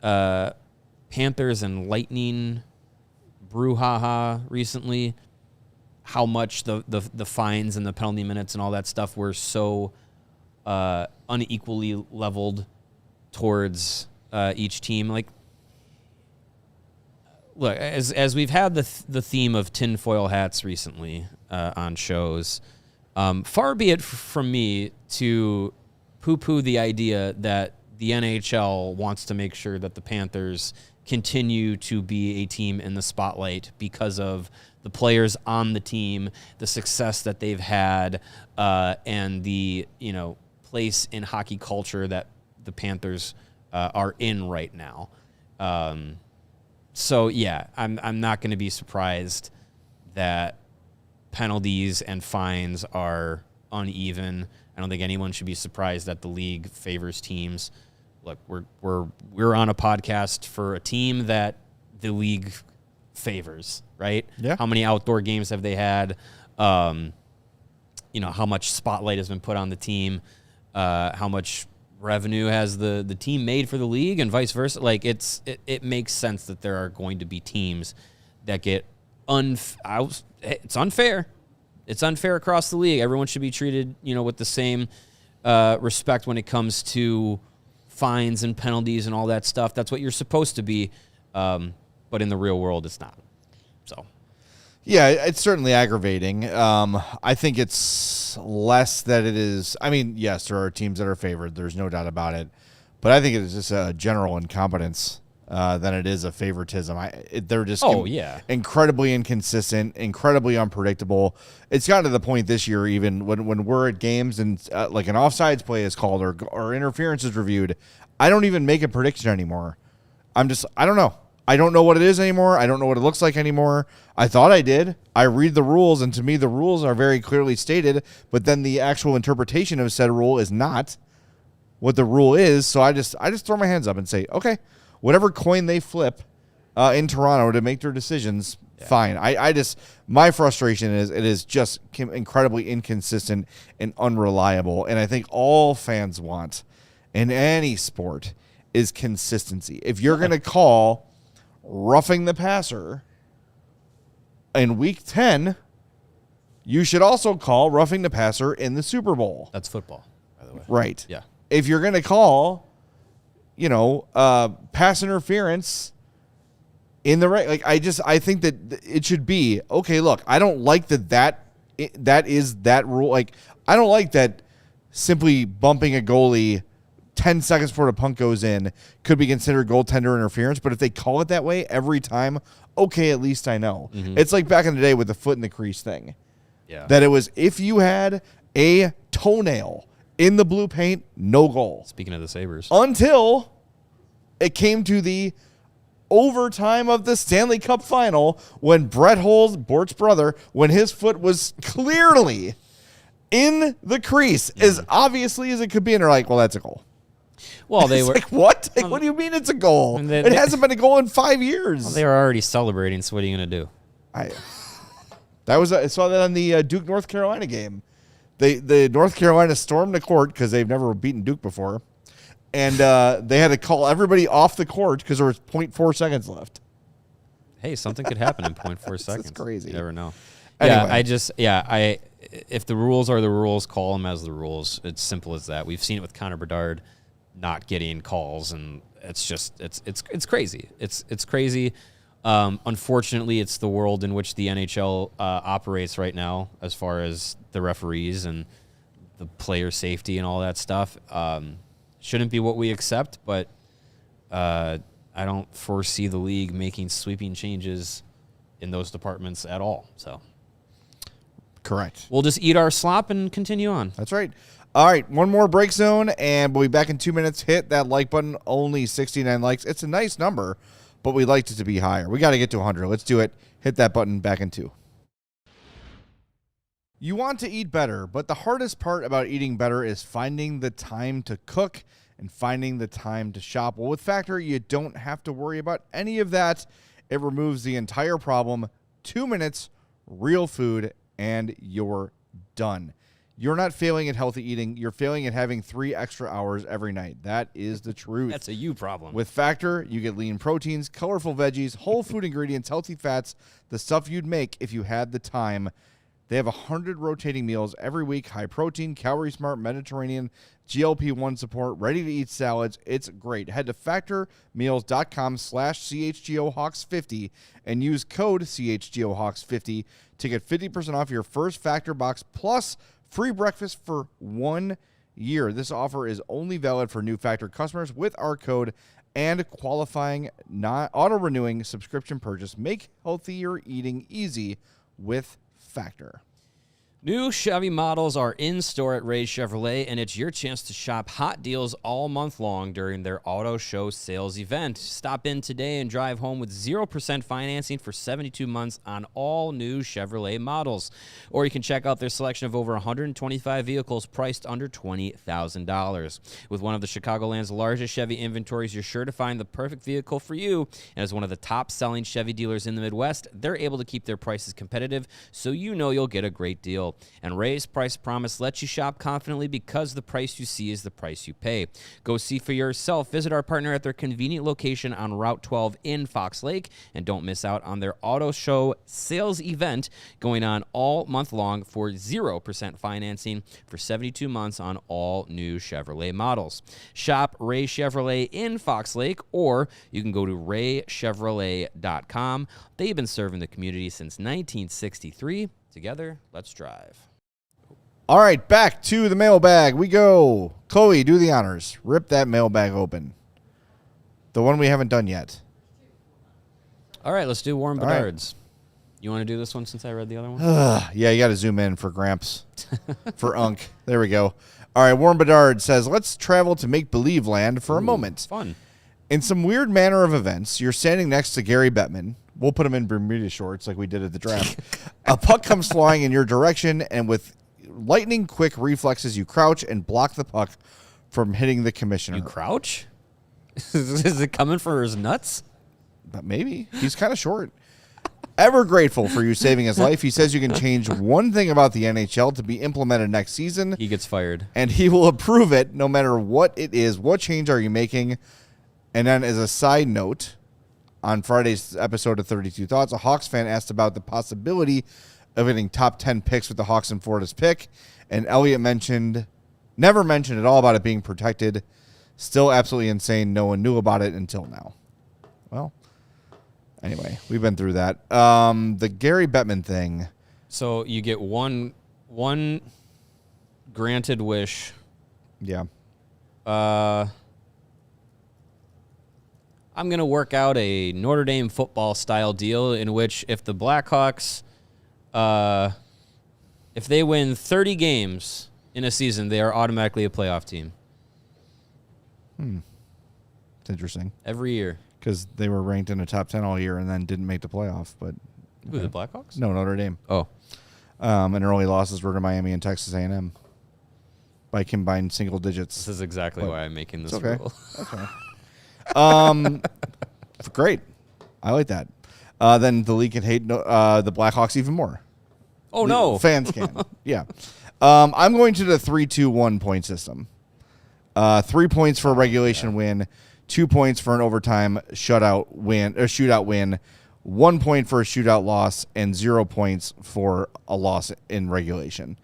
Panthers and Lightning brouhaha recently, how much the fines and the penalty minutes and all that stuff were so unequally leveled towards each team. Like, look, as we've had the theme of tinfoil hats recently on shows, far be it from me to poo-poo the idea that the NHL wants to make sure that the Panthers continue to be a team in the spotlight because of the players on the team, the success that they've had, and the place in hockey culture that the Panthers are in right now. So yeah, I'm not going to be surprised that penalties and fines are uneven. I don't think anyone should be surprised that the league favors teams. Look, we're on a podcast for a team that the league favors, right? Yeah. How many outdoor games have they had? How much spotlight has been put on the team? How much revenue has the team made for the league, and vice versa? Like it makes sense that there are going to be teams that get it's unfair. It's unfair across the league. Everyone should be treated, with the same respect when it comes to fines and penalties and all that stuff. That's what you're supposed to be, but in the real world, it's not. So, yeah, it's certainly aggravating. I think it's less that it is. I mean, yes, there are teams that are favored. There's no doubt about it. But I think it is just a general incompetence than it is a favoritism. They're just incredibly inconsistent, incredibly unpredictable. It's gotten to the point this year, even when we're at games and like an offsides play is called or interference is reviewed, I don't even make a prediction anymore. I don't know. I don't know what it is anymore. I don't know what it looks like anymore. I thought I did. I read the rules, and to me, the rules are very clearly stated, but then the actual interpretation of said rule is not what the rule is. So I just throw my hands up and say, okay, whatever coin they flip in Toronto to make their decisions, fine. My frustration is it is just incredibly inconsistent and unreliable, and I think all fans want in any sport is consistency. If you're going to call roughing the passer in week 10, you should also call roughing the passer in the Super Bowl. That's football, by the way. Right. Yeah. If you're going to call, pass interference in the right, I think that it should be, okay, look, I don't like that is that rule. Like, I don't like that simply bumping a goalie 10 seconds before the puck goes in could be considered goaltender interference, but if they call it that way every time, okay, at least I know. Mm-hmm. It's like back in the day with the foot in the crease thing. Yeah. That it was if you had a toenail in the blue paint, no goal. Speaking of the Sabres. Until it came to the overtime of the Stanley Cup final when Brett Hull's, Bort's brother, when his foot was clearly in the crease, as obviously as it could be, and they're like, well, that's a goal. Well, they were like, what? Like, what do you mean it's a goal? It hasn't been a goal in 5 years. Well, they were already celebrating, so what are you going to do? I saw that on the Duke North Carolina game. The North Carolina stormed the court because they've never beaten Duke before, and they had to call everybody off the court because there was 0.4 seconds left. Hey, something could happen in 0.4 seconds. That's crazy. You never know. Anyway. If the rules are the rules, call them as the rules. It's simple as that. We've seen it with Connor Bedard not getting calls, and it's crazy. It's crazy. Unfortunately, it's the world in which the NHL operates right now as far as the referees and the player safety and all that stuff. Shouldn't be what we accept, but I don't foresee the league making sweeping changes in those departments at all. So, correct. We'll just eat our slop and continue on. That's right. All right, one more break zone, and we'll be back in 2 minutes. Hit that like button. Only 69 likes. It's a nice number, but we'd like it to be higher. We got to get to 100. Let's do it. Hit that button. Back in 2. You want to eat better, but the hardest part about eating better is finding the time to cook and finding the time to shop. Well, with Factor, you don't have to worry about any of that. It removes the entire problem. 2 minutes, real food, and you're done. You're not failing at healthy eating. You're failing at having 3 extra hours every night. That is the truth. That's a you problem. With Factor, you get lean proteins, colorful veggies, whole food ingredients, healthy fats, the stuff you'd make if you had the time. They have 100 rotating meals every week, high protein, calorie smart, Mediterranean, GLP-1 support, ready-to-eat salads. It's great. Head to factormeals.com/CHGOHawks50 and use code CHGOHawks50 to get 50% off your first Factor box plus free breakfast for 1 year. This offer is only valid for new Factor customers with our code and qualifying auto-renewing subscription purchase. Make healthier eating easy with Factor. New Chevy models are in store at Ray Chevrolet, and it's your chance to shop hot deals all month long during their auto show sales event. Stop in today and drive home with 0% financing for 72 months on all new Chevrolet models. Or you can check out their selection of over 125 vehicles priced under $20,000. With one of the Chicagoland's largest Chevy inventories, you're sure to find the perfect vehicle for you. And as one of the top-selling Chevy dealers in the Midwest, they're able to keep their prices competitive, so you know you'll get a great deal. And Ray's Price Promise lets you shop confidently because the price you see is the price you pay. Go see for yourself. Visit our partner at their convenient location on Route 12 in Fox Lake. And don't miss out on their auto show sales event going on all month long for 0% financing for 72 months on all new Chevrolet models. Shop Ray Chevrolet in Fox Lake, or you can go to raychevrolet.com. They've been serving the community since 1963. Together, let's drive. All right, back to the mailbag we go. Chloe, do the honors. Rip that mailbag open. The one we haven't done yet. All right, let's do Warren Bedard's. Right. You want to do this one since I read the other one? Yeah, you got to zoom in for Gramps. For Unk. There we go. All right, Warren Bedard says, let's travel to make-believe land for a moment. Fun. In some weird manner of events, you're standing next to Gary Bettman. We'll put him in Bermuda shorts like we did at the draft. A puck comes flying in your direction, and with lightning-quick reflexes, you crouch and block the puck from hitting the commissioner. You crouch? Is it coming for his nuts? But maybe. He's kind of short. Ever grateful for you saving his life, he says you can change one thing about the NHL to be implemented next season. He gets fired. And he will approve it no matter what it is. What change are you making? And then as a side note, on Friday's episode of 32 Thoughts, a Hawks fan asked about the possibility of getting top 10 picks with the Hawks and Florida's pick, and Elliot never mentioned at all about it being protected. Still absolutely insane. No one knew about it until now. Well, anyway, we've been through that. The Gary Bettman thing. So you get one granted wish. Yeah. I'm going to work out a Notre Dame football style deal in which if the Blackhawks If they win 30 games in a season, they are automatically a playoff team. It's interesting. Every year. Because they were ranked in the top 10 all year and then didn't make the playoff. But Who, the Blackhawks? No, Notre Dame. Oh. And their only losses were to Miami and Texas A&M by combined single digits. This is exactly why I'm making this okay. rule. Okay. Great. I like that. Then the league can hate the Blackhawks even more. Oh, no. Fans can. Yeah. I'm going to the 3-2-1 point system. 3 points for a regulation win, 2 points for an overtime shootout win, 1 point for a shootout loss, and 0 points for a loss in regulation.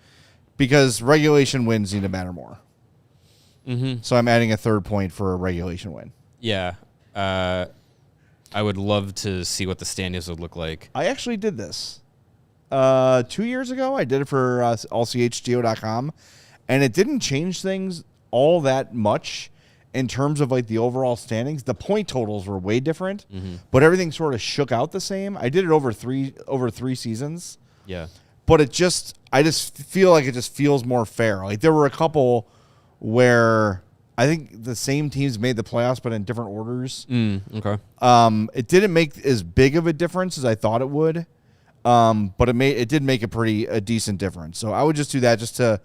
Because regulation wins need to matter more. Mm-hmm. So I'm adding a 3rd point for a regulation win. Yeah. I would love to see what the standings would look like. I actually did this 2 years ago. I did it for ALLCITY.com, and it didn't change things all that much in terms of like the overall standings. The point totals were way different, but everything sort of shook out the same. I did it over three seasons. Yeah. But I just feel like it just feels more fair. Like there were a couple where I think the same teams made the playoffs, but in different orders. Okay. It didn't make as big of a difference as I thought it would, but it did make a decent difference. So I would just do that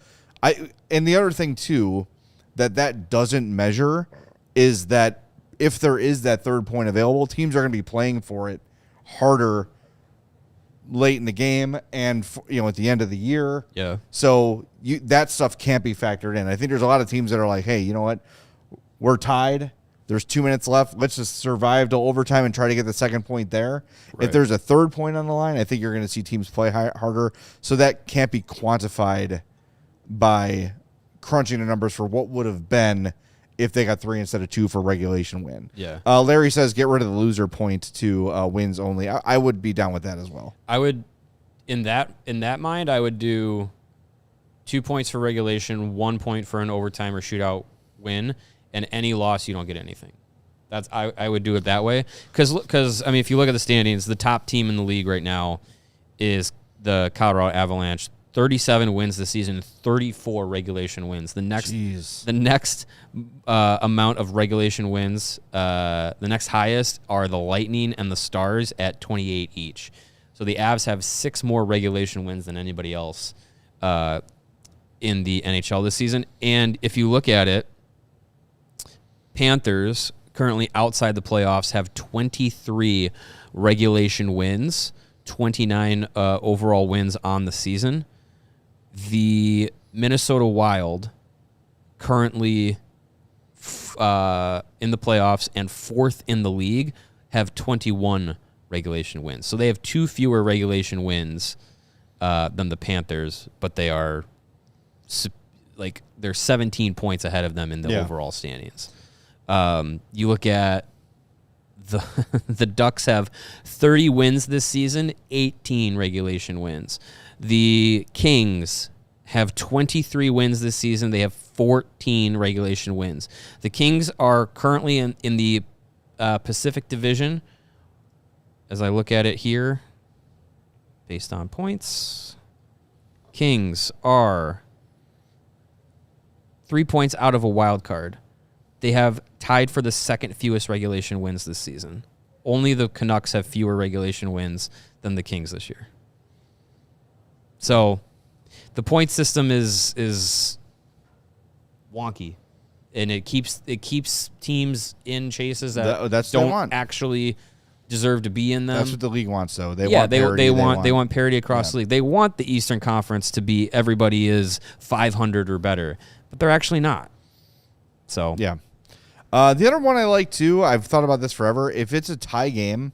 and the other thing too that doesn't measure is that if there is that 3rd point available, teams are going to be playing for it harder late in the game and at the end of the year. Yeah. So that stuff can't be factored in. I think there's a lot of teams that are like, hey, you know what? We're tied. There's 2 minutes left. Let's just survive till overtime and try to get the 2nd point there. Right. If there's a 3rd point on the line, I think you're going to see teams play harder. So that can't be quantified by crunching the numbers for what would have been if they got 3 instead of 2 for regulation win. Yeah. Larry says get rid of the loser point to wins only. I would be down with that as well. I would, in that mind, I would do 2 points for regulation, 1 point for an overtime or shootout win, and any loss you don't get anything. I would do it that way because I mean if you look at the standings, the top team in the league right now is the Colorado Avalanche. 37 wins this season, 34 regulation wins. The next amount of regulation wins, the next highest are the Lightning and the Stars at 28 each. So the Avs have 6 more regulation wins than anybody else in the NHL this season. And if you look at it, Panthers, currently outside the playoffs, have 23 regulation wins, 29 overall wins on the season. The Minnesota Wild, currently in the playoffs and 4th in the league, have 21 regulation wins. So they have 2 fewer regulation wins than the Panthers, but they are they're 17 points ahead of them in the overall standings. You look at the Ducks have 30 wins this season, 18 regulation wins. The Kings have 23 wins this season. They have 14 regulation wins. The Kings are currently in the Pacific Division. As I look at it here, based on points, Kings are 3 points out of a wild card. They have tied for the 2nd fewest regulation wins this season. Only the Canucks have fewer regulation wins than the Kings this year. So the point system is wonky, and it keeps teams in chases that don't actually deserve to be in them. That's what the league wants, though. They want parity across the league. They want the Eastern Conference to be everybody is 500 or better, but they're actually not. So yeah. The other one I like too, I've thought about this forever. If it's a tie game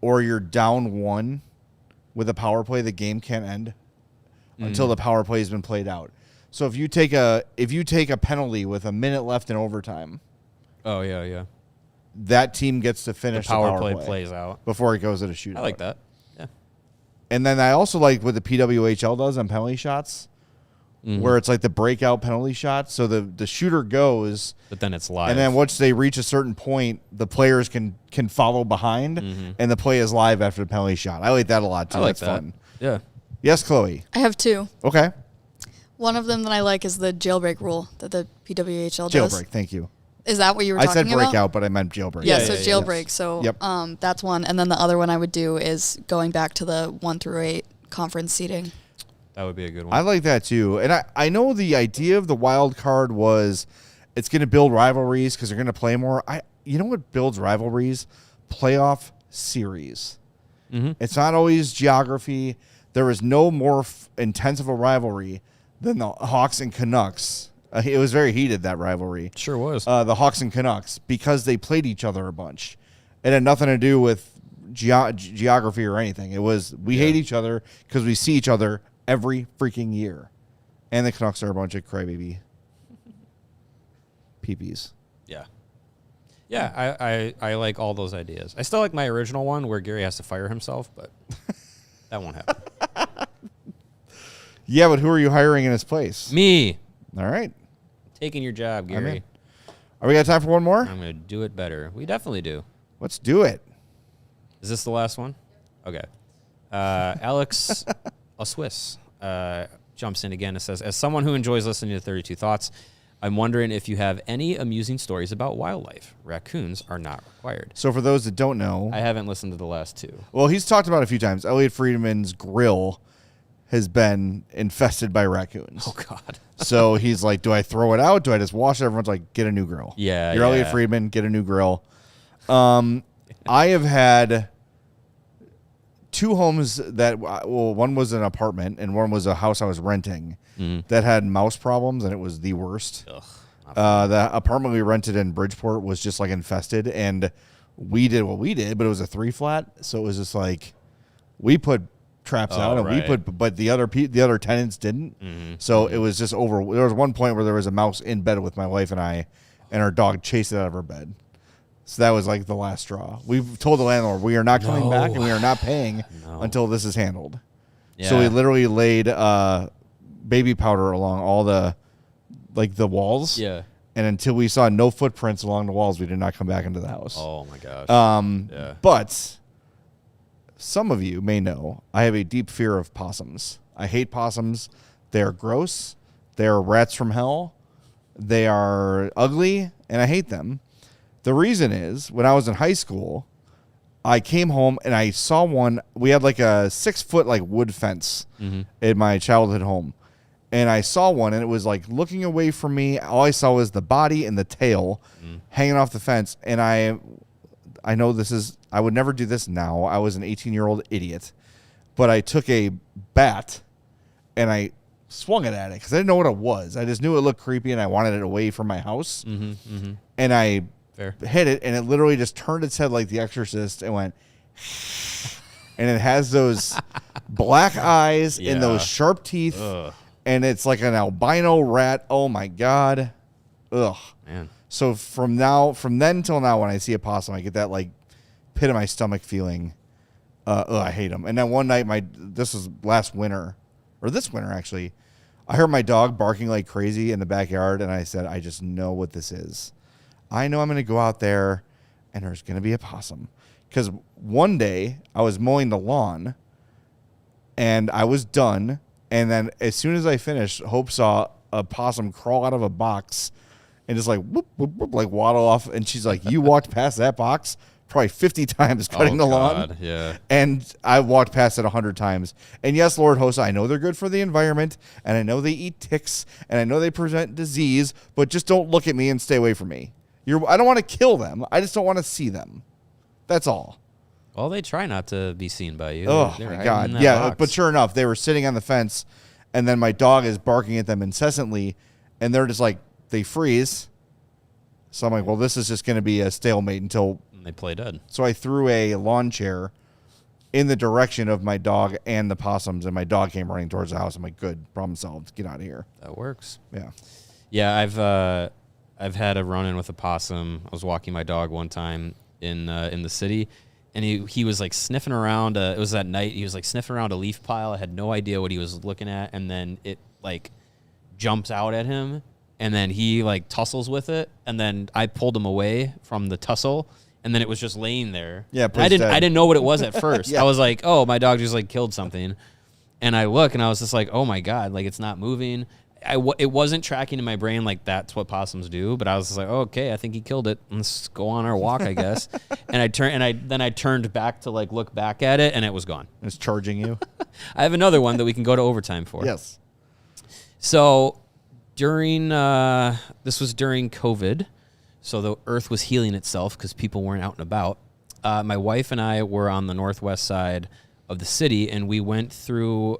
or you're down 1 with a power play, the game can't end until the power play has been played out. So if you take a penalty with a minute left in overtime, that team gets to finish the power play plays out before it goes at a shootout. I like that. Yeah. And then I also like what the PWHL does on penalty shots. Where it's like the breakout penalty shot. So the shooter goes. But then it's live. And then once they reach a certain point, the players can follow behind, and the play is live after the penalty shot. I like that a lot, too. I like That's fun. Yeah. Yes, Chloe. I have two. Okay. One of them that I like is the jailbreak rule that the PWHL does. Jailbreak, thank you. Is that what you were talking about? I said breakout, but I meant jailbreak. Yeah, so jailbreak. Yes. So yep. That's one. And then the other one I would do is going back to the 1 through 8 conference seating. That would be a good one. I like that too. And I know the idea of the wild card was it's going to build rivalries because they're going to play more. You know what builds rivalries? Playoff series. Mm-hmm. It's not always geography. There is no more intense of a rivalry than the Hawks and Canucks. It was very heated, that rivalry. Sure was. The Hawks and Canucks, because they played each other a bunch. It had nothing to do with geography or anything. It was we hate each other because we see each other every freaking year. And the Canucks are a bunch of crybaby peepees. Yeah. Yeah, I like all those ideas. I still like my original one where Gary has to fire himself, but that won't happen. Yeah, but who are you hiring in his place? Me. All right. Taking your job, Gary. Are we got time for one more? I'm going to do it better. We definitely do. Let's do it. Is this the last one? Okay. Alex, a Swiss, jumps in again and says, as someone who enjoys listening to 32 Thoughts, I'm wondering if you have any amusing stories about wildlife. Raccoons are not required. So for those that don't know, I haven't listened to the last two. Well, he's talked about it a few times. Elliot Friedman's grill has been infested by raccoons. Oh, God. So he's like, do I throw it out? Do I just wash it? Everyone's like, get a new grill. Yeah, You're Elliot Friedman, get a new grill. I have had two homes that, well, one was an apartment and one was a house I was renting that had mouse problems, and it was the worst. Ugh, the apartment we rented in Bridgeport was just like infested, and we did what we did, but it was a 3-flat, so it was just like we put traps out, and we put, but the other tenants didn't. So it was just over. There was one point where there was a mouse in bed with my wife and I, and our dog chased it out of her bed. So that was like the last straw. We've told the landlord we are not coming back and we are not paying until this is handled. Yeah. So we literally laid baby powder along all the walls. Yeah. And until we saw no footprints along the walls, we did not come back into the house. Oh my gosh. Yeah. But some of you may know I have a deep fear of possums. I hate possums. They're gross. They're rats from hell. They are ugly, and I hate them. The reason is, when I was in high school, I came home and I saw one. We had like a 6-foot like wood fence in my childhood home. And I saw one, and it was like looking away from me. All I saw was the body and the tail hanging off the fence. And I know this is, I would never do this now. I was an 18-year-old idiot. But I took a bat and I swung it at it because I didn't know what it was. I just knew it looked creepy and I wanted it away from my house. And I hit it, and it literally just turned its head like The Exorcist and went, and it has those black eyes and those sharp teeth. Ugh. And it's like an albino rat. Oh my God. Ugh. Man. So from then till now, when I see a possum, I get that like pit of my stomach feeling. I hate them. And then one night, this was last winter, or this winter actually, I heard my dog barking like crazy in the backyard, and I said, I just know what this is. I know I'm going to go out there, and there's going to be a possum. Because one day, I was mowing the lawn, and I was done. And then as soon as I finished, Hope saw a possum crawl out of a box and just like, whoop, whoop, whoop, like waddle off. And she's like, you walked past that box probably 50 times cutting the lawn. Yeah. And I walked past it 100 times. And yes, Lord Hosa, I know they're good for the environment, and I know they eat ticks, and I know they present disease, but just don't look at me and stay away from me. I don't want to kill them. I just don't want to see them. That's all. Well, they try not to be seen by you. Oh, my God. Yeah, but sure enough, they were sitting on the fence, and then my dog is barking at them incessantly, and they're just like, they freeze. So I'm like, well, this is just going to be a stalemate until... And they play dead. So I threw a lawn chair in the direction of my dog and the possums, and my dog came running towards the house. I'm like, good, problem solved. Get out of here. That works. Yeah. Yeah, I've had a run-in with a possum. I was walking my dog one time in the city, and he was like sniffing around. It was at night. He was like sniffing around a leaf pile. I had no idea what he was looking at, and then it like jumps out at him, and then he like tussles with it, and then I pulled him away from the tussle, and then it was just laying there. Yeah, I didn't know what it was at first. Yeah. I was like, oh, my dog just like killed something, And I look, and I was just like, oh, my God, like, it's not moving. It wasn't tracking in my brain like that's what possums do, but I was just like, oh, okay, I think he killed it. Let's go on our walk, I guess. And I turned back to like look back at it, and it was gone. It's charging you. I have another one that we can go to overtime for. Yes. So this was during COVID, so the earth was healing itself because people weren't out and about. My wife and I were on the northwest side of the city, and we went through.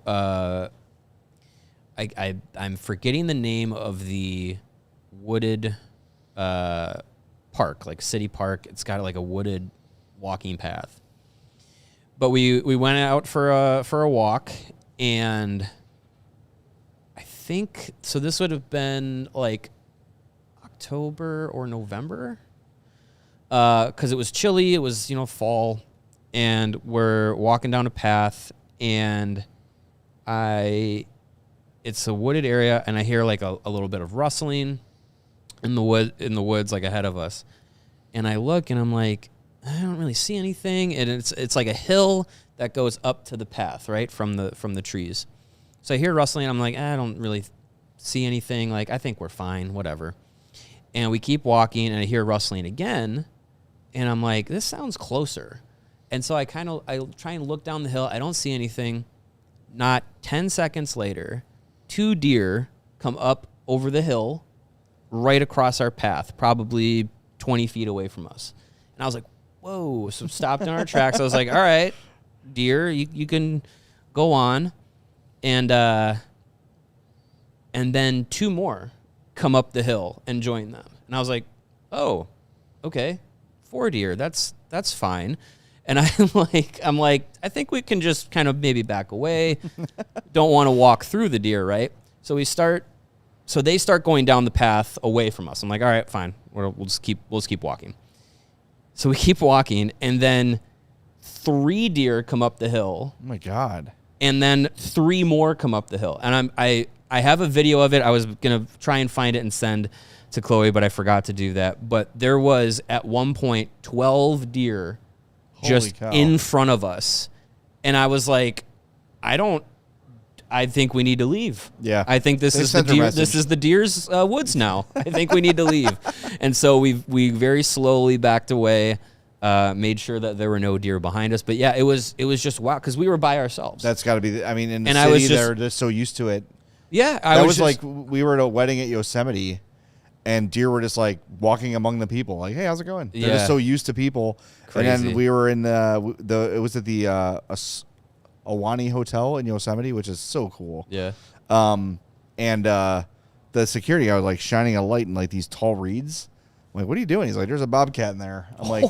I'm forgetting the name of the wooded park, like city park. It's got like a wooded walking path. But we went out for a walk, and I think so. This would have been like October or November, because it was chilly. It was fall, and we're walking down a path, and it's a wooded area, and I hear like a little bit of rustling in the woods like ahead of us. And I look, and I'm like, I don't really see anything. And it's like a hill that goes up to the path, right, from the trees. So I hear rustling. I'm like, I don't really see anything. Like, I think we're fine, whatever. And we keep walking, and I hear rustling again, and I'm like, this sounds closer. And so I try and look down the hill. I don't see anything. Not 10 seconds later, 2 deer come up over the hill right across our path, probably 20 feet away from us. And I was like, whoa. So stopped in our tracks. I was like, all right, deer, you can go on. And then 2 more come up the hill and join them. And I was like, oh, okay, 4 deer. That's fine. And I'm like, I think we can just kind of maybe back away. Don't want to walk through the deer, right? So they start going down the path away from us. I'm like, all right, fine. We'll just keep walking. So we keep walking, and then 3 deer come up the hill. Oh my God. And then 3 more come up the hill. And I have a video of it. I was gonna try and find it and send to Chloe, but I forgot to do that. But there was at one point 12 deer just in front of us. And I was like, I think we need to leave. Yeah. I think this is the deer's woods now. I think we need to leave. And so we very slowly backed away, made sure that there were no deer behind us. But yeah, it was just wow, because we were by ourselves. That's got to be, in the city, they're just so used to it. Yeah. That was like, we were at a wedding at Yosemite, and deer were just like walking among the people, like, hey, how's it going? They're just so used to people. Crazy. And then we were in it was at the Ahwahnee Hotel in Yosemite, which is so cool. Yeah. And the security guy was like shining a light in like these tall reeds. I'm like, what are you doing? He's like, there's a bobcat in there. I'm like,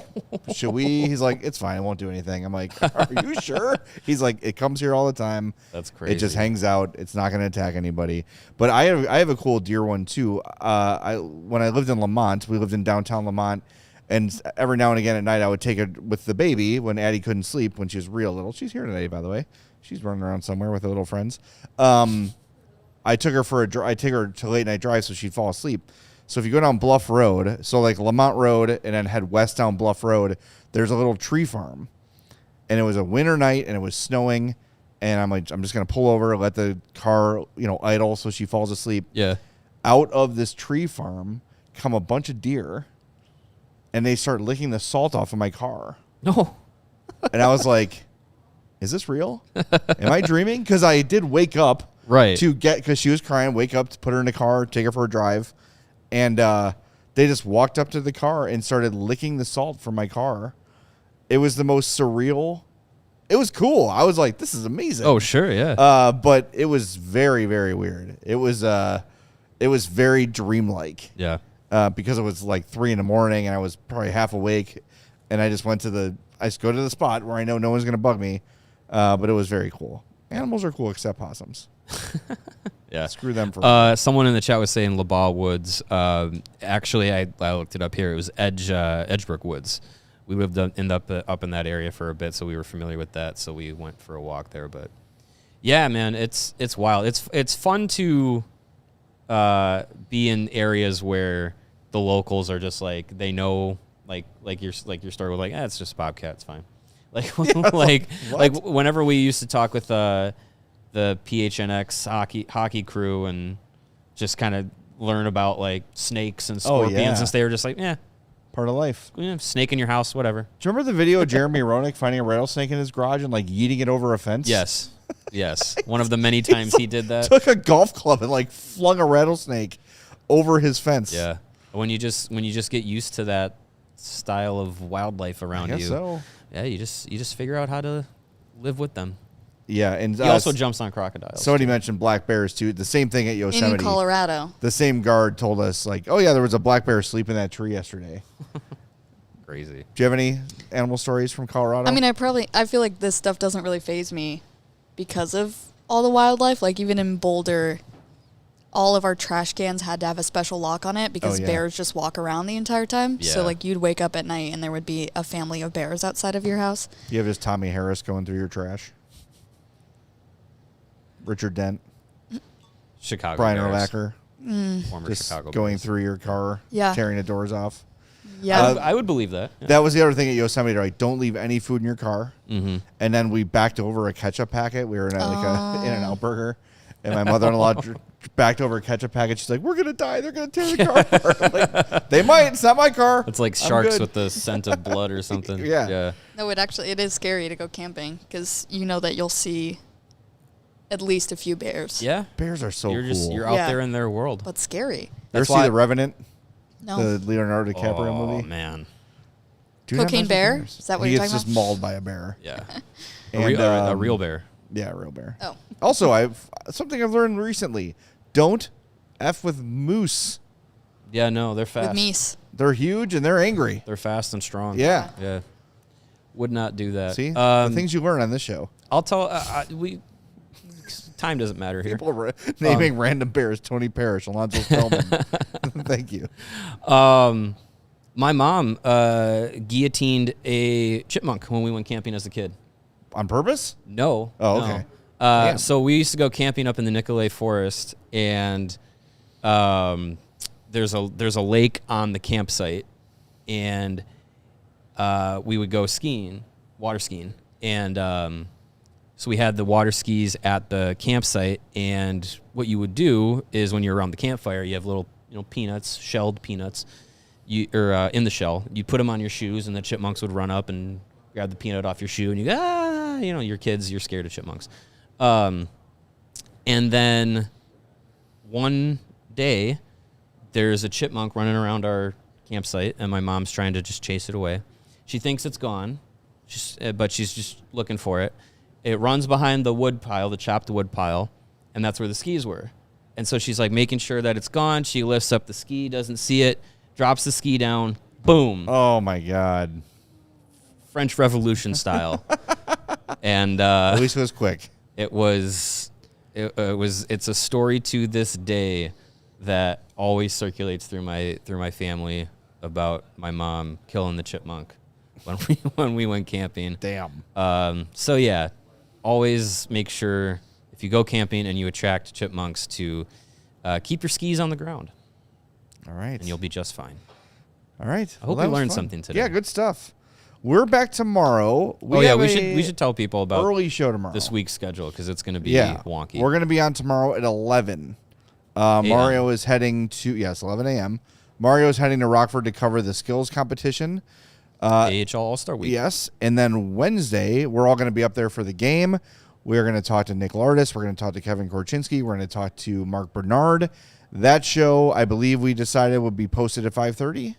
should we? He's like, it's fine. It won't do anything. I'm like, are you sure? He's like, it comes here all the time. That's crazy. It just hangs out. It's not going to attack anybody. But I have a cool deer one too. When I lived in Lamont, we lived in downtown Lamont, and every now and again at night I would take her with the baby when Addie couldn't sleep when she was real little. She's here today, by the way. She's running around somewhere with her little friends. I took her I take her to late night drive so she'd fall asleep. So if you go down Bluff Road, so like Lamont Road, and then head west down Bluff Road, there's a little tree farm. And it was a winter night, and it was snowing. And I'm like, I'm just going to pull over, let the car, idle so she falls asleep. Yeah. Out of this tree farm come a bunch of deer, and they start licking the salt off of my car. No. And I was like, is this real? Am I dreaming? Because I did wake up. Right. Because she was crying, wake up to put her in the car, take her for a drive. And they just walked up to the car and started licking the salt from my car. It was the most surreal. It was cool. I was like, this is amazing. Oh, sure, yeah. But it was very, very weird. It was very dreamlike. Yeah. Because it was like 3 a.m. and I was probably half awake, and I just go to the spot where I know no one's going to bug me. But it was very cool. Animals are cool except possums. Yeah. Screw them for someone in the chat was saying LaBaugh Woods. Actually, I looked it up here. It was Edgebrook Woods. We lived up in that area for a bit, so we were familiar with that. So we went for a walk there. But yeah, man, it's wild. It's fun to be in areas where the locals are just like, they know, like your story was like, it's just a bobcat, it's fine. Like yeah, like whenever we used to talk with the PHNX hockey crew and just kind of learn about like snakes and scorpions and they were just like, part of life. Snake in your house, whatever. Do you remember the video of Jeremy Roenick finding a rattlesnake in his garage and like yeeting it over a fence? Yes. One of the many times he did that. Took a golf club and like flung a rattlesnake over his fence. Yeah. When you just get used to that style of wildlife around you. So. Yeah, you just figure out how to live with them. Yeah, and he also jumps on crocodiles. Somebody mentioned black bears too. The same thing at Yosemite. In Colorado. The same guard told us like, oh yeah, there was a black bear sleeping in that tree yesterday. Crazy. Do you have any animal stories from Colorado? I mean, I feel like this stuff doesn't really faze me because of all the wildlife. Like even in Boulder, all of our trash cans had to have a special lock on it because bears just walk around the entire time. Yeah. So like you'd wake up at night and there would be a family of bears outside of your house. You have just Tommy Harris going through your trash. Richard Dent. Chicago Brian Bears. Urlacher. Former Just Chicago going Bears. through your car, Yeah. tearing the doors off. Yeah. I would believe that. Yeah. That was the other thing at Yosemite, right? Don't leave any food in your car. Mm-hmm. And then we backed over a ketchup packet. We were in a In-N-Out burger. And my mother-in-law backed over a ketchup packet. She's like, we're going to die. They're going to tear the car apart. I'm like, they might. It's not my car. It's like I'm sharks good. with the scent of blood or something. Yeah. No, it is scary to go camping because you know that you'll see at least a few bears. Yeah. Bears are so cool. You're out there in their world. But scary. Ever see The Revenant? No. The Leonardo DiCaprio movie? Oh, man. Do not Cocaine mess with bear? bears. Is that what he you're gets talking just mauled by a bear. Yeah. And, a real bear. Yeah, a real bear. Oh. Also, something I've learned recently. Don't F with moose. Yeah, no, they're fast. With meese. They're huge and they're angry. They're fast and strong. Yeah. Yeah. Would not do that. See? The things you learn on this show. I'll tell time doesn't matter here. People naming random bears. Tony Parrish, Alonzo Spellman. Thank you. My mom guillotined a chipmunk when we went camping as a kid. On purpose? No. Oh, no. okay. Damn. So we used to go camping up in the Nicolet Forest, and there's a lake on the campsite, and we would go skiing, water skiing, and so we had the water skis at the campsite. And what you would do is when you're around the campfire, you have little peanuts, shelled peanuts, in the shell. You put them on your shoes, and the chipmunks would run up and grab the peanut off your shoe, and you go, you're kids, you're scared of chipmunks. And then one day, there's a chipmunk running around our campsite, and my mom's trying to just chase it away. She thinks it's gone, but she's just looking for it. It runs behind the wood pile, the chopped wood pile, and that's where the skis were. And so she's like making sure that it's gone. She lifts up the ski, doesn't see it, drops the ski down, boom. Oh, my God. French Revolution style. And at least it was quick. It's a story to this day that always circulates through my family about my mom killing the chipmunk when we went camping. Damn. So yeah, always make sure if you go camping and you attract chipmunks to keep your skis on the ground. All right. And you'll be just fine. All right. I hope you learned something today. Yeah, good stuff. We're back tomorrow. We should tell people about early show tomorrow. This week's schedule because it's going to be wonky. We're going to be on tomorrow at 11. Mario is heading to 11 a.m. Mario is heading to Rockford to cover the skills competition. AHL All-Star Week. Yes, and then Wednesday we're all going to be up there for the game. We're going to talk to Nick Lardis. We're going to talk to Kevin Korchinski. We're going to talk to Mark Bernard. That show, I believe we decided would be posted at 5:30.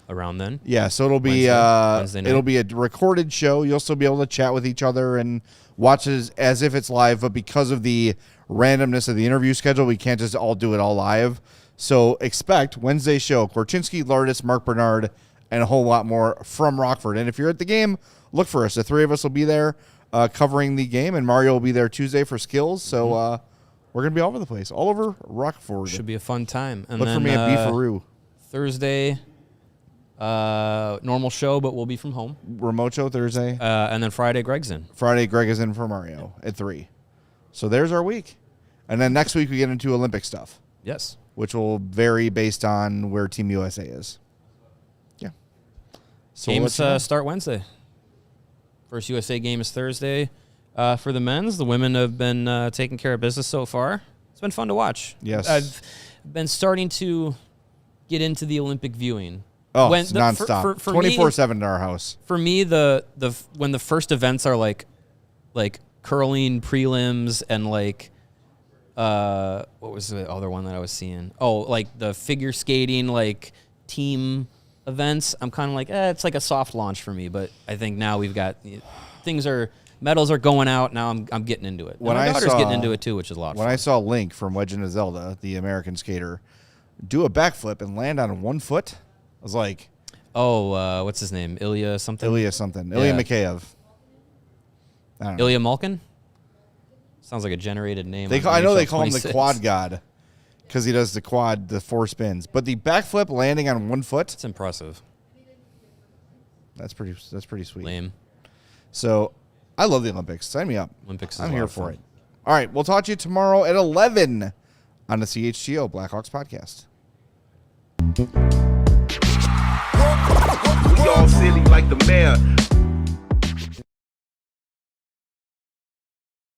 Around then? Yeah, so it'll be Wednesday night. It'll be a recorded show. You'll still be able to chat with each other and watch it as if it's live, but because of the randomness of the interview schedule, we can't just all do it all live. So expect Wednesday show, Korchinski, Lardis, Mark Bernard, and a whole lot more from Rockford. And if you're at the game, look for us. The three of us will be there covering the game, and Mario will be there Tuesday for skills. So we're going to be all over the place, all over Rockford. Should be a fun time. And look then, for me at Beefaroo. Thursday, normal show, but we'll be from home. Remote show Thursday. And then Friday, Greg's in. Friday, Greg is in for Mario at 3. So there's our week. And then next week we get into Olympic stuff. Yes. Which will vary based on where Team USA is. Yeah. So Games start Wednesday. First USA game is Thursday. For the men's, the women have been taking care of business so far. It's been fun to watch. Yes. I've been starting to get into the Olympic viewing. Oh, it's nonstop. 24/7 in our house. For me, when the first events are like curling prelims and like what was the other one that I was seeing? Oh, like the figure skating like team events. I'm kind of like, it's like a soft launch for me. But I think now we've got medals are going out. Now I'm getting into it. My daughter's getting into it too, which is a lot of fun. When I saw Link from Legend of Zelda, the American skater, do a backflip and land on one foot, I was like, what's his name? Ilya something? Ilya Mikheyev. I don't know. Ilya Malkin? Sounds like a generated name. I know they call him the quad god because he does the 4 spins. But the backflip landing on one foot, it's impressive. That's pretty sweet. Lame. So I love the Olympics. Sign me up. Olympics is I'm a lot here of for fun. it. All right, we'll talk to you tomorrow at 11 on the CHGO Blackhawks podcast. We all silly like the mayor.